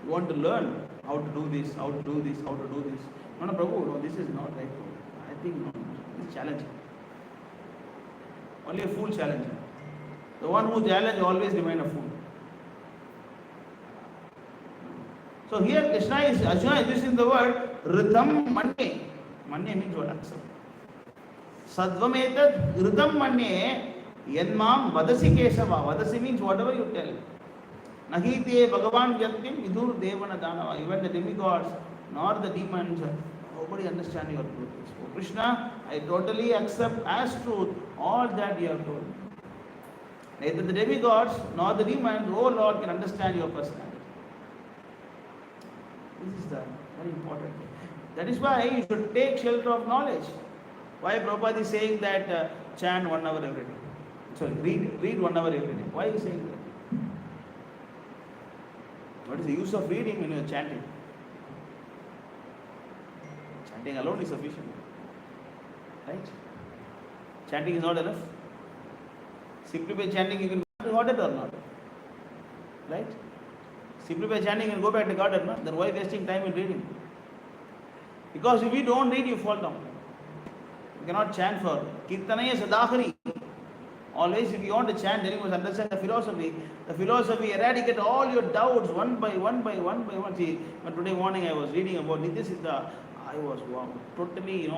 You want to learn how to do this, how to do this, how to do this. No, Prabhu, no, this is not right, Prabhu. I think no, this is challenging. Only a fool challenging. The one who challenges always remain a fool. So here Arjuna is using the word Ritham Manye. Manye means what? Accept. Sadvametat Ritham Manye Yanmam Vadasi Keshava. Vadasi means whatever you tell. Nahite Bhagavan Vyaktim Vidur Devana Danava. Even the demigods nor the demons, nobody understands your truth. So Krishna, I totally accept as truth all that you have told. Neither the demigods nor the demons, oh Lord, can understand your personality. This is the very important thing. That is why you should take shelter of knowledge. Why Prabhupada is saying that chant 1 hour every day. Sorry, read 1 hour every day. Why is he saying that? What is the use of reading when you are chanting? Chanting alone is sufficient. Right? Chanting is not enough. Simply by chanting you can go to garden or not. Right? Simply by chanting and go back to garden, no? Then why wasting time in reading? Because if you don't read, you fall down. You cannot chant for Kirtanaya Sadahari. Always, if you want to chant, then you must understand the philosophy. The philosophy eradicate all your doubts one by one. See, when today morning I was reading about Nityasiddha, I was wow, totally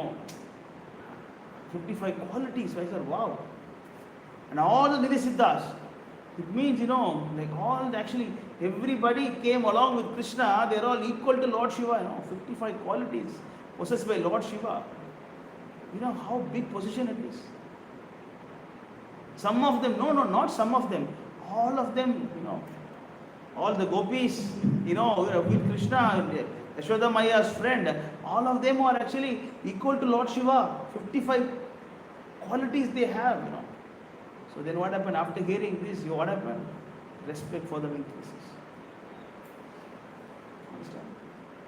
55 qualities. So I said, wow. And all the Nityasiddhas, it means, actually, everybody came along with Krishna, they are all equal to Lord Shiva, 55 qualities possessed by Lord Shiva. You know how big position it is. Some of them, not some of them, all of them, all the gopis, with Krishna, Yashoda Maya's friend, all of them are actually equal to Lord Shiva. 55 qualities they have, So then what happened after hearing this? What happened? Respect for them increases.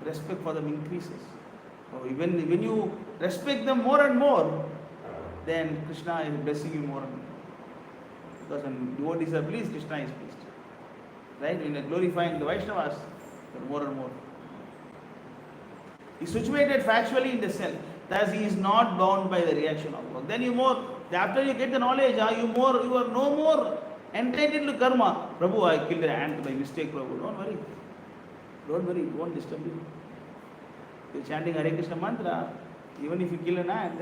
respect for them increases. So even when you respect them more and more, then Krishna is blessing you more and more. Because when devotees are pleased, Krishna is pleased. Right? When you are glorifying the Vaishnavas, then more and more. He is situated factually in the self, thus he is not bound by the reaction of work. Then you more, after you get the knowledge, you are no more entitled to karma. Prabhu, I killed an ant by mistake, Prabhu. Don't worry. Don't worry, it won't disturb you. You're chanting Hare Krishna mantra, even if you kill an ant,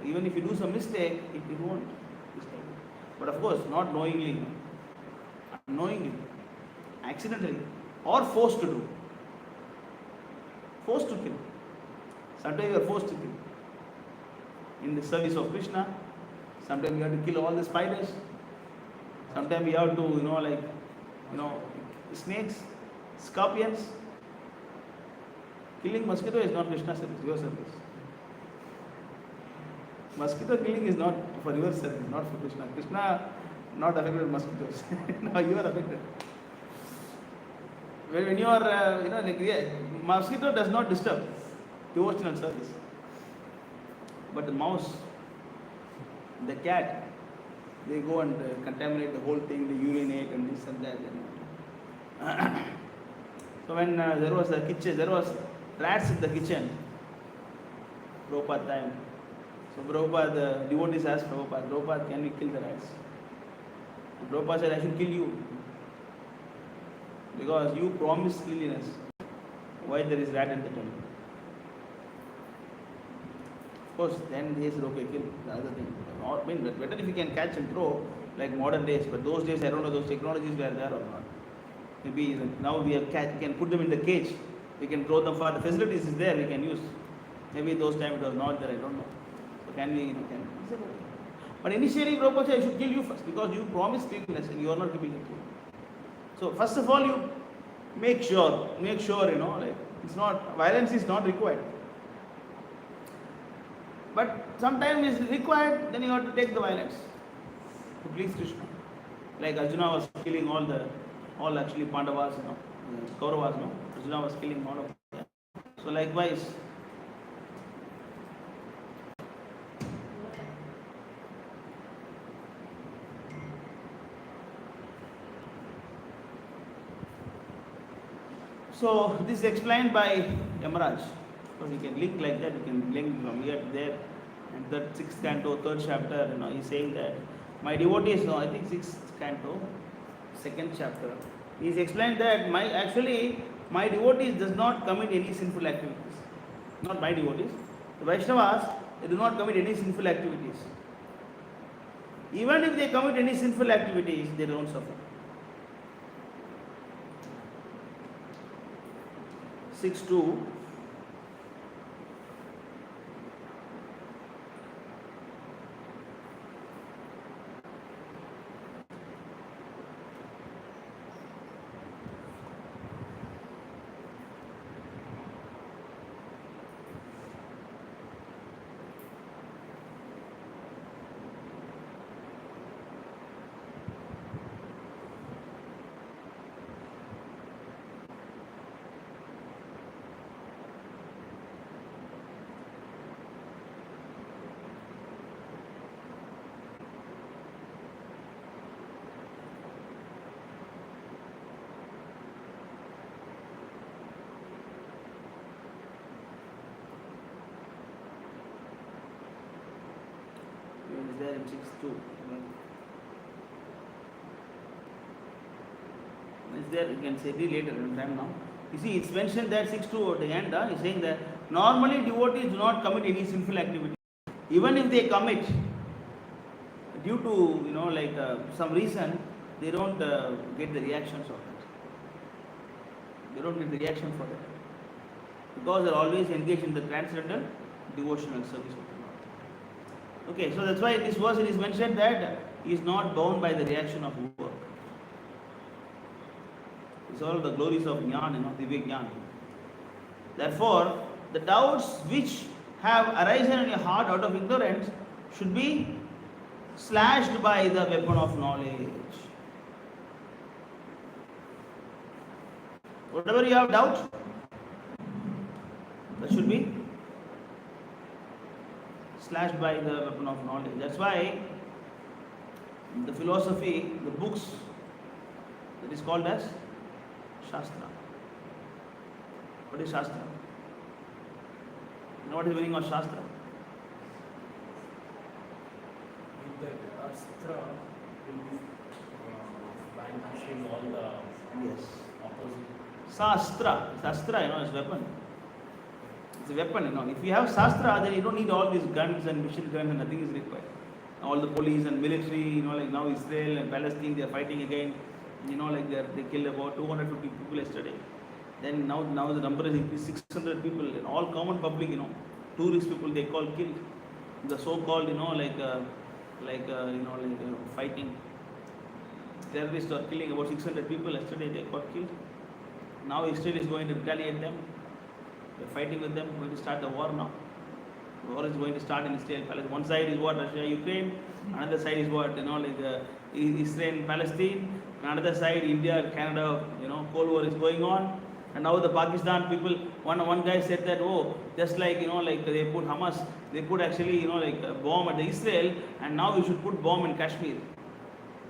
even if you do some mistake, it won't disturb you. But of course, not knowingly, unknowingly, accidentally, or forced to do. Forced to kill. Sometimes you are forced to kill. In the service of Krishna, sometimes you have to kill all the spiders. Sometimes you have to, snakes, scorpions. Killing mosquito is not Krishna service, your service. Mosquito killing is not for your service, not for Krishna. Krishna not affected with mosquitoes. No, you are affected. When you are, mosquito does not disturb devotional service. But the mouse, the cat, they go and contaminate the whole thing, they urinate and this and that. So when there was a kitchen, there was rats in the kitchen, Prabhupada time. So Prabhupada, the devotees asked Prabhupada, can we kill the rats? And Prabhupada said, I should kill you. Because you promised cleanliness. Why there is rat in the temple? Of course, then he said, okay, kill the other thing. Better if you can catch and throw, like modern days. But those days, I don't know those technologies were there or not. Maybe now we can put them in the cage. We can throw them far. The facilities is there, we can use. Maybe those times it was not there, I don't know. So can we, But initially, Prabhupada said, I should kill you first because you promised cleanliness and you are not keeping it. So first of all, you make sure, it's not, violence is not required. But sometimes it's required, then you have to take the violence to please Krishna. Like Arjuna was killing all actually Pandavas, Kauravas, Arjuna was killing all of them. So likewise, so this is explained by Yamaraj. So we can link like that, we can link from here to there. And that 6th canto, 3rd chapter, he's saying that my devotees, I think 6th canto, 2nd chapter, he's explained that my devotees does not commit any sinful activities. Not my devotees. The Vaishnavas, they do not commit any sinful activities. Even if they commit any sinful activities, they don't suffer. 6:2. Is there in 6:2. Is there, you can say it later in time now. You see, it's mentioned that 6:2 at the end, he's saying that normally devotees do not commit any sinful activity. Even if they commit, due to, some reason, they don't get the reactions of it. They don't get the reaction for that. Because they're always engaged in the transcendental devotional service of the Lord. Okay, so that's why in this verse it is mentioned that he is not bound by the reaction of work. It's all the glories of Jnana, Divya Jnana. Therefore, the doubts which have arisen in your heart out of ignorance should be slashed by the weapon of knowledge. Whatever you have doubt, That should be slashed by the weapon of knowledge. That's why the philosophy, the books, that is called as Shastra. What is Shastra? You know what is the meaning of Shastra? With that Astra will be vanquishing all the Yes. opposite. Shastra. Shastra, is weapon. It's a weapon, If you have Shastra, then you don't need all these guns and machine guns and nothing is required. All the police and military, like now Israel and Palestine, they are fighting again. They killed about 250 people yesterday. Then now the number is increased 600 people, and all common public, tourist people they call killed. The so-called, fighting terrorists are killing about 600 people yesterday. They got killed. Now Israel is going to retaliate them. They're fighting with them. Going to start the war now. The war is going to start in Israel, Palestine. One side is what Russia, Ukraine. Another side is what Israel, Palestine. Another side, India, Canada. Cold War is going on. And now the Pakistan people, one guy said that, just like, they put Hamas, they put actually, a bomb at the Israel, and now we should put bomb in Kashmir.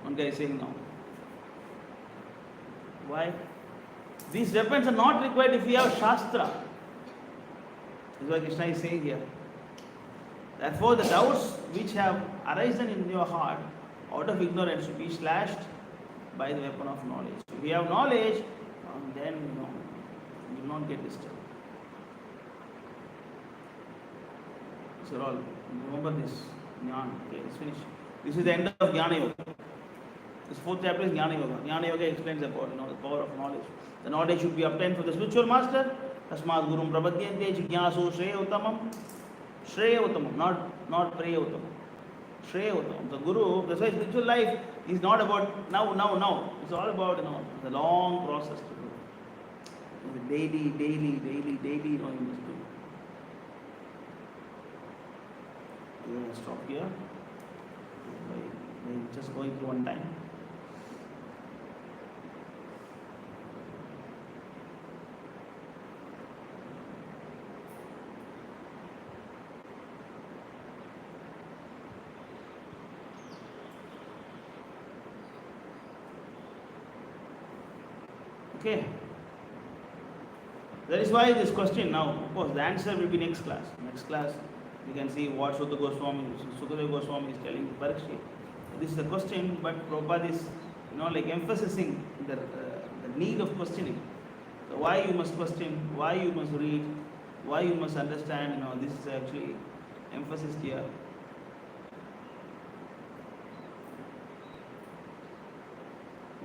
One guy is saying now. Why? These weapons are not required if you have Shastra. This is what Krishna is saying here. Therefore, the doubts which have arisen in your heart out of ignorance should be slashed by the weapon of knowledge. If you have knowledge, then you will not get disturbed. So all remember this Jnana. Okay, let's finish. This is the end of Jnana Yoga. This fourth chapter is Jnana Yoga. Jnana Yoga explains about the power of knowledge. The knowledge should be obtained from the spiritual master. Tasmad Gurum Prabhadyante Jignasu Shreya Uttamam. Shreya Uttamam, not Preya Uttamam. Shreya Uttamam. The Guru, that's why spiritual life is not about now. It's all about the long process to do. The daily, you must do. We will stop here by just going through one time. Okay. That is why this question now, of course, the answer will be next class. Next class, you can see what Sukadeva Goswami is telling Parikshit. This is the question, but Prabhupada is, emphasizing the need of questioning. So why you must question, why you must read, why you must understand, this is actually emphasized here.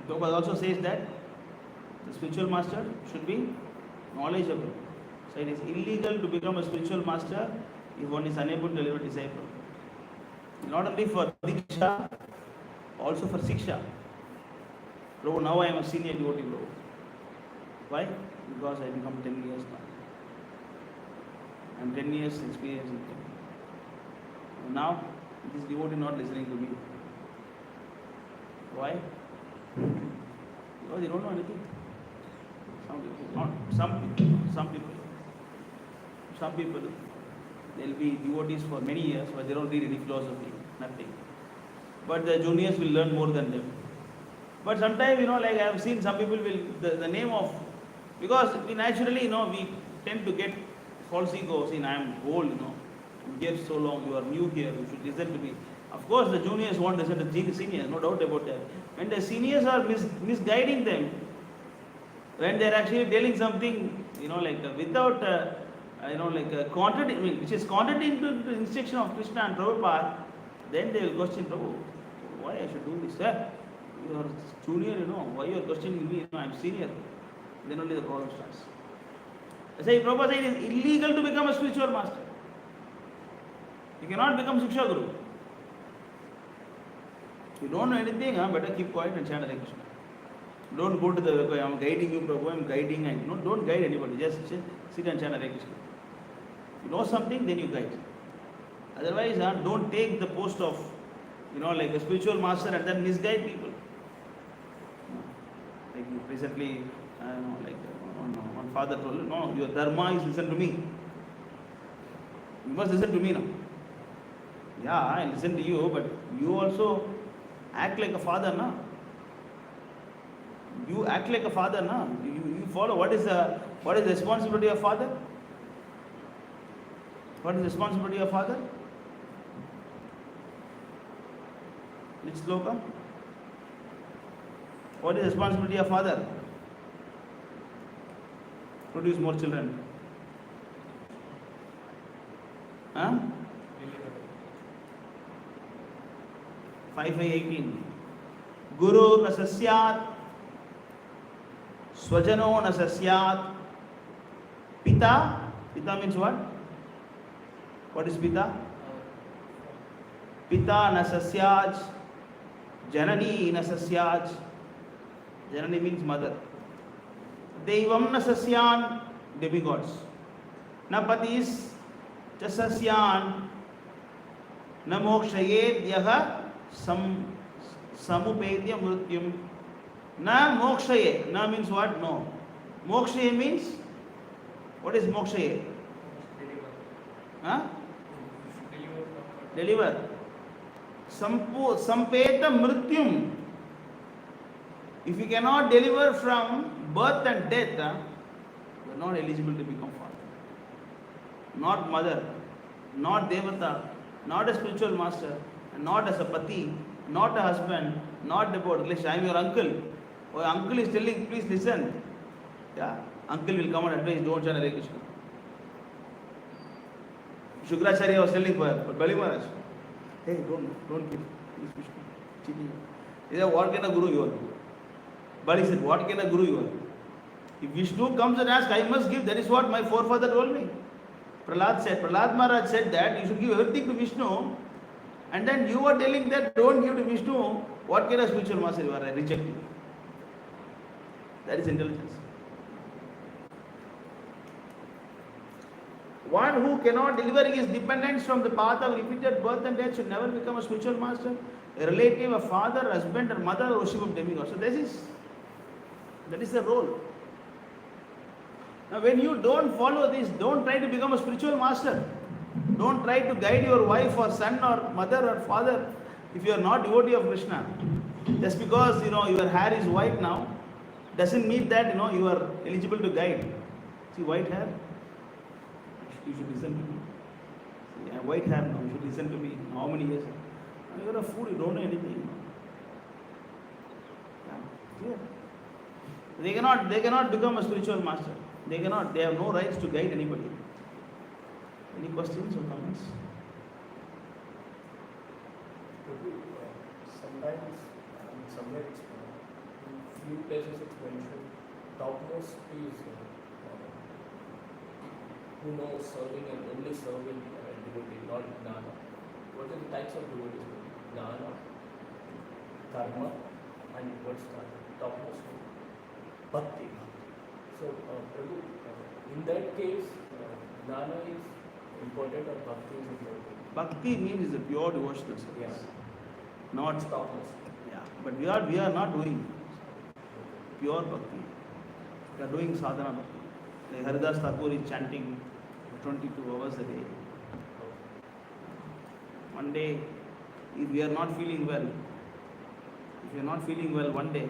Prabhupada also says that the spiritual master should be knowledgeable. So it is illegal to become a spiritual master if one is unable to deliver disciple. Not only for Diksha, also for Siksha. Prabhu, now I am a senior devotee, Prabhu. Why? Because I become 10 years now. I am 10 years experience in Kenya. Now, this devotee not listening to me. Why? Because they don't know anything. Some people, they'll be devotees for many years, but they don't read any philosophy, nothing. But the juniors will learn more than them. But sometimes, I have seen some people will, the name of, because we naturally, we tend to get false ego, saying, I am old, I'm here so long, you are new here, you should listen to me. Of course, the juniors won't listen to the seniors, no doubt about that. When the seniors are misguiding them, when they are actually telling something, without, which is contrary to the instruction of Krishna and Prabhupada, then they will question, Prabhu, why I should do this? You are junior, why you are questioning me? I am senior. Then only the problem starts. I say, Prabhupada said it is illegal to become a spiritual master. You cannot become Siksha Guru. You don't know anything, better keep quiet and chant Hare Krishna. Don't go to the, I am guiding you, Prabhu, I am guiding. Don't guide anybody, just sit and chant Hare Krishna. You know something, then you guide. Otherwise, don't take the post of, a spiritual master and then misguide people. Like recently, one father told, no, your dharma is listen to me. You must listen to me now. Yeah, I listen to you, but you also act like a father, na? You act like a father, na? You follow. What is the responsibility of father? What is the responsibility of father? Which sloka? What is the responsibility of father? Produce more children. Huh? 5:18. Guru na sasyat, swajano na sasyat, pita. Pita means what? What is pita? Pita na sasyaj, janani na sasyaj. Janani means mother. Devam na sasyan, demigods. Na patis cha sasyan, na mokshayed yaha samupedya mrutyum. Na mokshaye. Na means what? No. Mokshaye means, what is mokshaye? Huh? Deliver. Sampeta mrityum. If you cannot deliver from birth and death, you are not eligible to become father. Not mother, not devata, not a spiritual master, not as a pati, not a husband, not about English. I am your uncle. Oh, uncle is telling, please listen. Yeah, uncle will come and advise, don't chant Hare Krishna. Shukracharya was telling for Bali Maharaj, hey, don't give. Please Vishnu. He said, what kind of guru you are? Bali said, what kind of guru you are? If Vishnu comes and asks, I must give. That is what my forefather told me. Prahlad Maharaj said that you should give everything to Vishnu, and then you are telling that don't give to Vishnu. What kind of spiritual master you are? I reject you. That is intelligence. One who cannot deliver his dependence from the path of repeated birth and death should never become a spiritual master, a relative, a father, husband, or mother, or worship of demigods. So that is the role. Now, when you don't follow this, don't try to become a spiritual master. Don't try to guide your wife or son or mother or father if you are not devotee of Krishna. Just because your hair is white now doesn't mean that you are eligible to guide. See, white hair, you should listen to me. See, I have white hair now, you should listen to me. How many years? You are a fool, you don't know anything. Yeah. They cannot become a spiritual master. They have no rights to guide anybody. Any questions or comments? Sometimes, somewhere it's in few places it's mentioned, topmost is who knows serving and only serving devotee, not gnana. What are the types of devotees? Gnana, karma, and what's the topmost? Bhakti. So, Prabhu, in that case, gnana is important or bhakti is important? Bhakti means is a pure devotional service. Yeah. Not Topmost. Yeah, but we are not doing pure bhakti. We are doing sadhana bhakti. Like Haridas Thakur is chanting 22 hours a day. One day, if we are not feeling well, one day,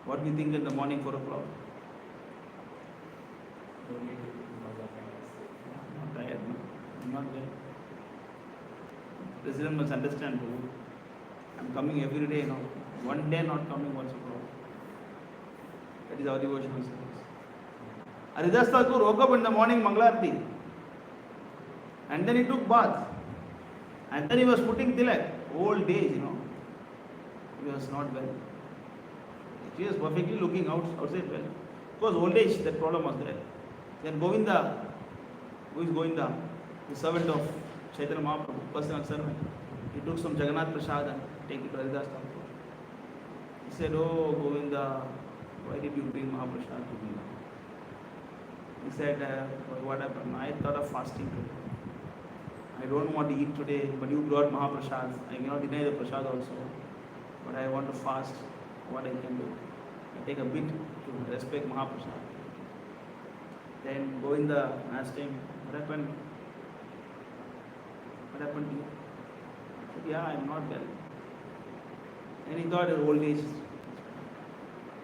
what we think in the morning 4 o'clock? No need to mother kind I'm not tired, no? I'm not well. President must understand, I'm coming every day now. One day not coming once o'clock. That is our devotional service. Haridas Thakur woke up in the morning, Mangalarti. And then he took bath. And then he was putting tilak. Old age, He was not well. He was perfectly looking outside well. Because old age, that problem was there. Then Govinda, who is Govinda? The servant of Chaitanya Mahaprabhu, personal servant. He took some Jagannath Prasad and take it to Haridas Thakur. He said, oh Govinda, why did you bring Mahaprasad to me now? He said, what happened? I thought of fasting today. I don't want to eat today, but you brought Mahaprasad. I cannot deny the Prasad also. But I want to fast. What I can do? I take a bit to respect Mahaprasad. Then Govinda asked him, what happened? What happened to you? I said, yeah, I'm not well. And he thought old age.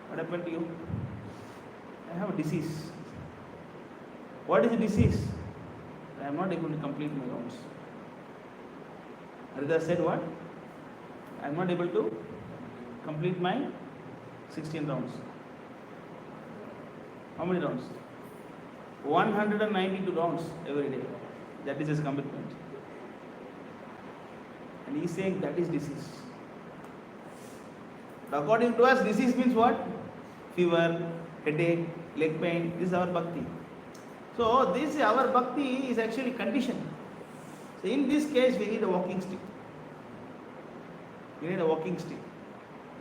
What happened to you? I have a disease. What is the disease? I am not able to complete my rounds. Haridhar said what? I am not able to complete my 16 rounds. How many rounds? 192 rounds every day. That is his commitment. And he is saying that is disease. But according to us, disease means what? Fever, headache, leg pain. This is our bhakti. So this our bhakti is actually conditioned. So in this case, we need a walking stick. We need a walking stick.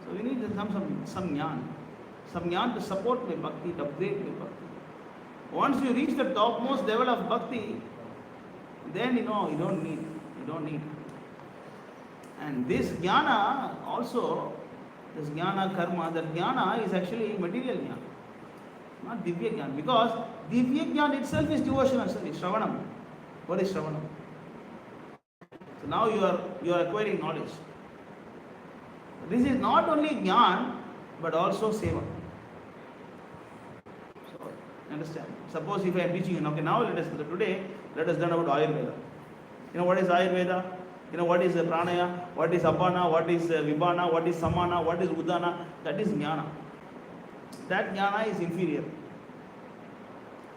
So we need some jnana to support my bhakti, to upgrade my bhakti. Once you reach the topmost level of bhakti, then you don't need. And this jnana also, this jnana karma, that jnana is actually material jnana, not divya jnana. Because divya jnana itself is devotional service, shravanam. What is shravanam? So now you are acquiring knowledge. This is not only jnana, but also seva. So, understand? Suppose if I am teaching, okay, now let us learn about Ayurveda. You know what is Ayurveda? You know what is pranaya? What is apana? What is vibhana? What is samana? What is udana? That is jnana. That jnana is inferior.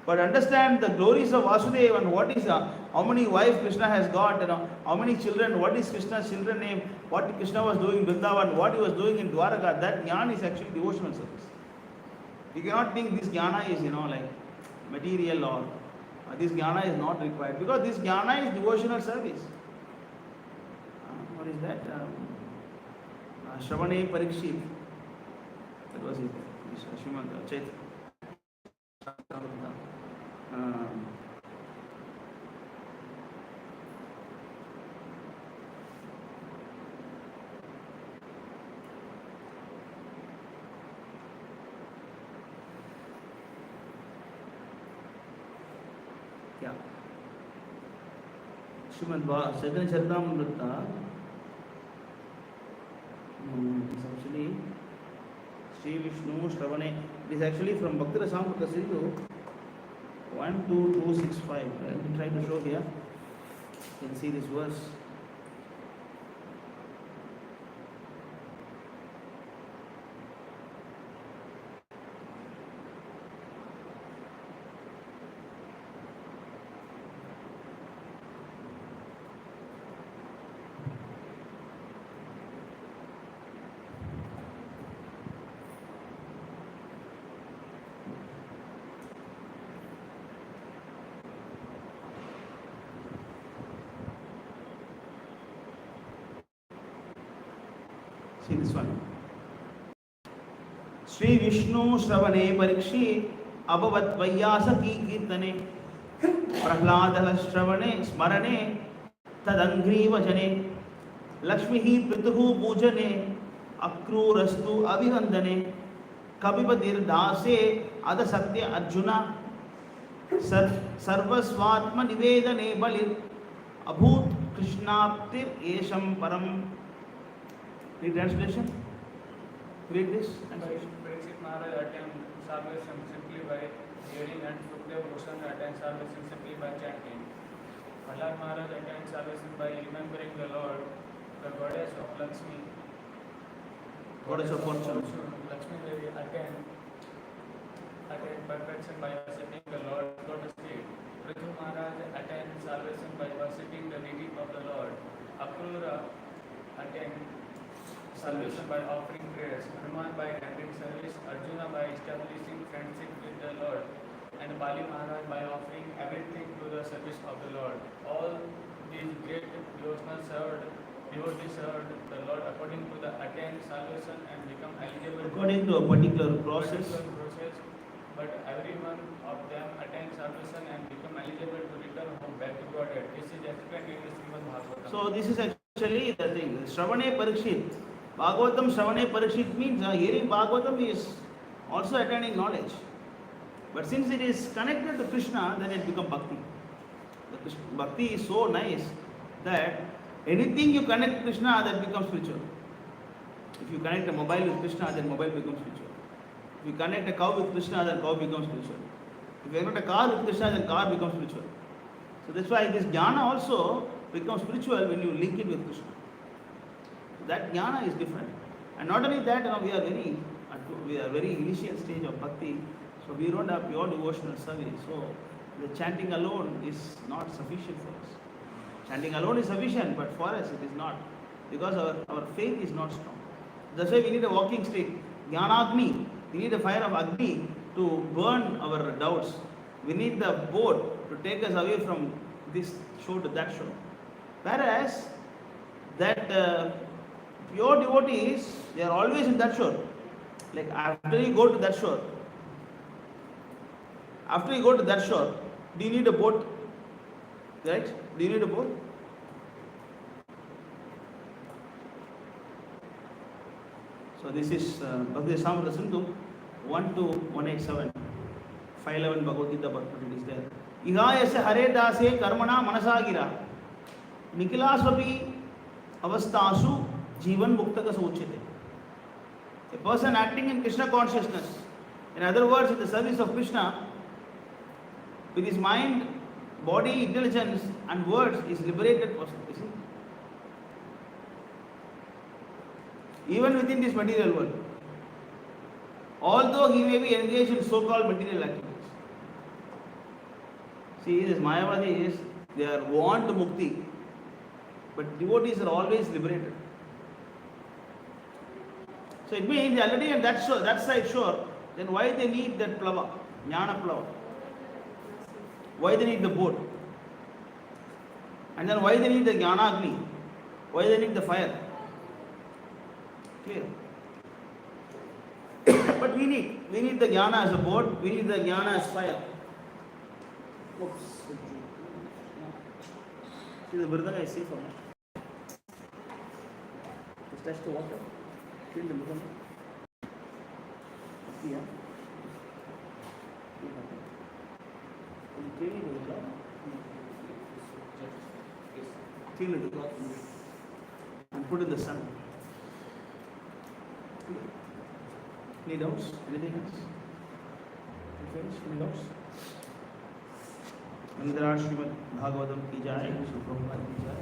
But understand the glories of Vasudeva and what is how many wives Krishna has got, how many children, what is Krishna's children name, what Krishna was doing in Vrindavan, what he was doing in Dwaraka. That jnana is actually devotional service. You cannot think this jnana is like material or this jnana is not required, because this jnana is devotional service. What is that? Shravane Parikshit. That was it. Srimad Chaitanya. Yeah. Srimad Chaitanya Charitamrita is actually Sri Vishnu Shravane. It is actually from Bhakti Rasamrita Sindhu 12265. Let me try to show here. You can see this verse. See this one. Sri Vishnu Shravane Parikshi Abhavat Vyasa Ki Kirtane Prahlada Shravane Smarane Tadangri Vajane Lakshmihi Prituhu Pujane Akrurastu Abhivandane Kapipatir Dase Ada Satya Arjuna Sarvasvatma Nivedane Balir Abhut Krishnaptir Esham Param. The translation? Read this. Parikshit Maharaj attained salvation simply by hearing, and Sukdev Goswami attained salvation simply by chanting. Prahlad Maharaj attained salvation by remembering the Lord, the goddess of Lakshmi. Goddess of fortune. Lakshmi Devi attained perfection by worshipping the Lord, lotus feet. Prithu Maharaj attained salvation by worshipping the deity of the Lord. Akrura attained salvation by offering prayers, Hanuman by rendering service, Arjuna by establishing friendship with the Lord, and Bali Maharaj by offering everything to the service of the Lord. All these great devotees served the Lord according to the attained salvation and become eligible According to a particular process. But every one of them attained salvation and become eligible to return home back to Godhead. This is explained in the Srimad Bhagavatam. So this is actually the thing. Shravane Parikshit. Bhagavatam Shravane Parikshit means hearing Bhagavatam is also attaining knowledge. But since it is connected to Krishna, then it becomes bhakti. The Bhakti is so nice that anything you connect Krishna, that becomes spiritual. If you connect a mobile with Krishna, then mobile becomes spiritual. If you connect a cow with Krishna, then cow becomes spiritual. If you connect a car with Krishna, then car becomes spiritual. So that's why this jnana also becomes spiritual when you link it with Krishna. That jnana is different. And not only that, we are very initial stage of bhakti, so we don't have pure devotional service. So the chanting alone is not sufficient for us. Chanting alone is sufficient, but for us it is not, because our faith is not strong. That's why we need a walking stick, jnanagni. We need a fire of agni to burn our doubts. We need the boat to take us away from this shore to that shore. Whereas that pure devotees, they are always in that shore. Like after you go to that shore, do you need a boat? Right? Do you need a boat? So this is Bhakti Samrata Sindhu 1 to 187, 511 Bhagavad Gita, but it is there. Ihayase hare dase karmana manasagira nikilasvapi avastasu jivan muktaka sochite. A person acting in Krishna consciousness, in other words, in the service of Krishna, with his mind, body, intelligence and words, is liberated person. You see? Even within this material world, although he may be engaged in so-called material activities. See, this Mayavadi they are want mukti, but devotees are always liberated. So it means they are already on that shore, that side shore, then why they need that plava, jnana plava? Why they need the boat? And then why they need the jnana agni? Why they need the fire? Clear? But we need the jnana as a boat, we need the jnana as fire. Oops. See, the mridanga is safe or not? Just touch the water. Feel the mridanga. See, yeah? Clean it and put in the sun. Any doubts? Anything else? Any doubts? Mandra Srimad Bhagavatam ki jai, Sri Prabhupada ki jai,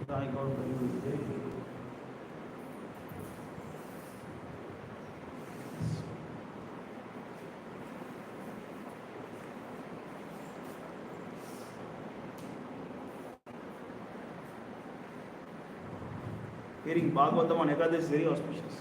Jai Gaur Parivar ki jai. Hearing Bhagavatam on Ekadashi is very auspicious.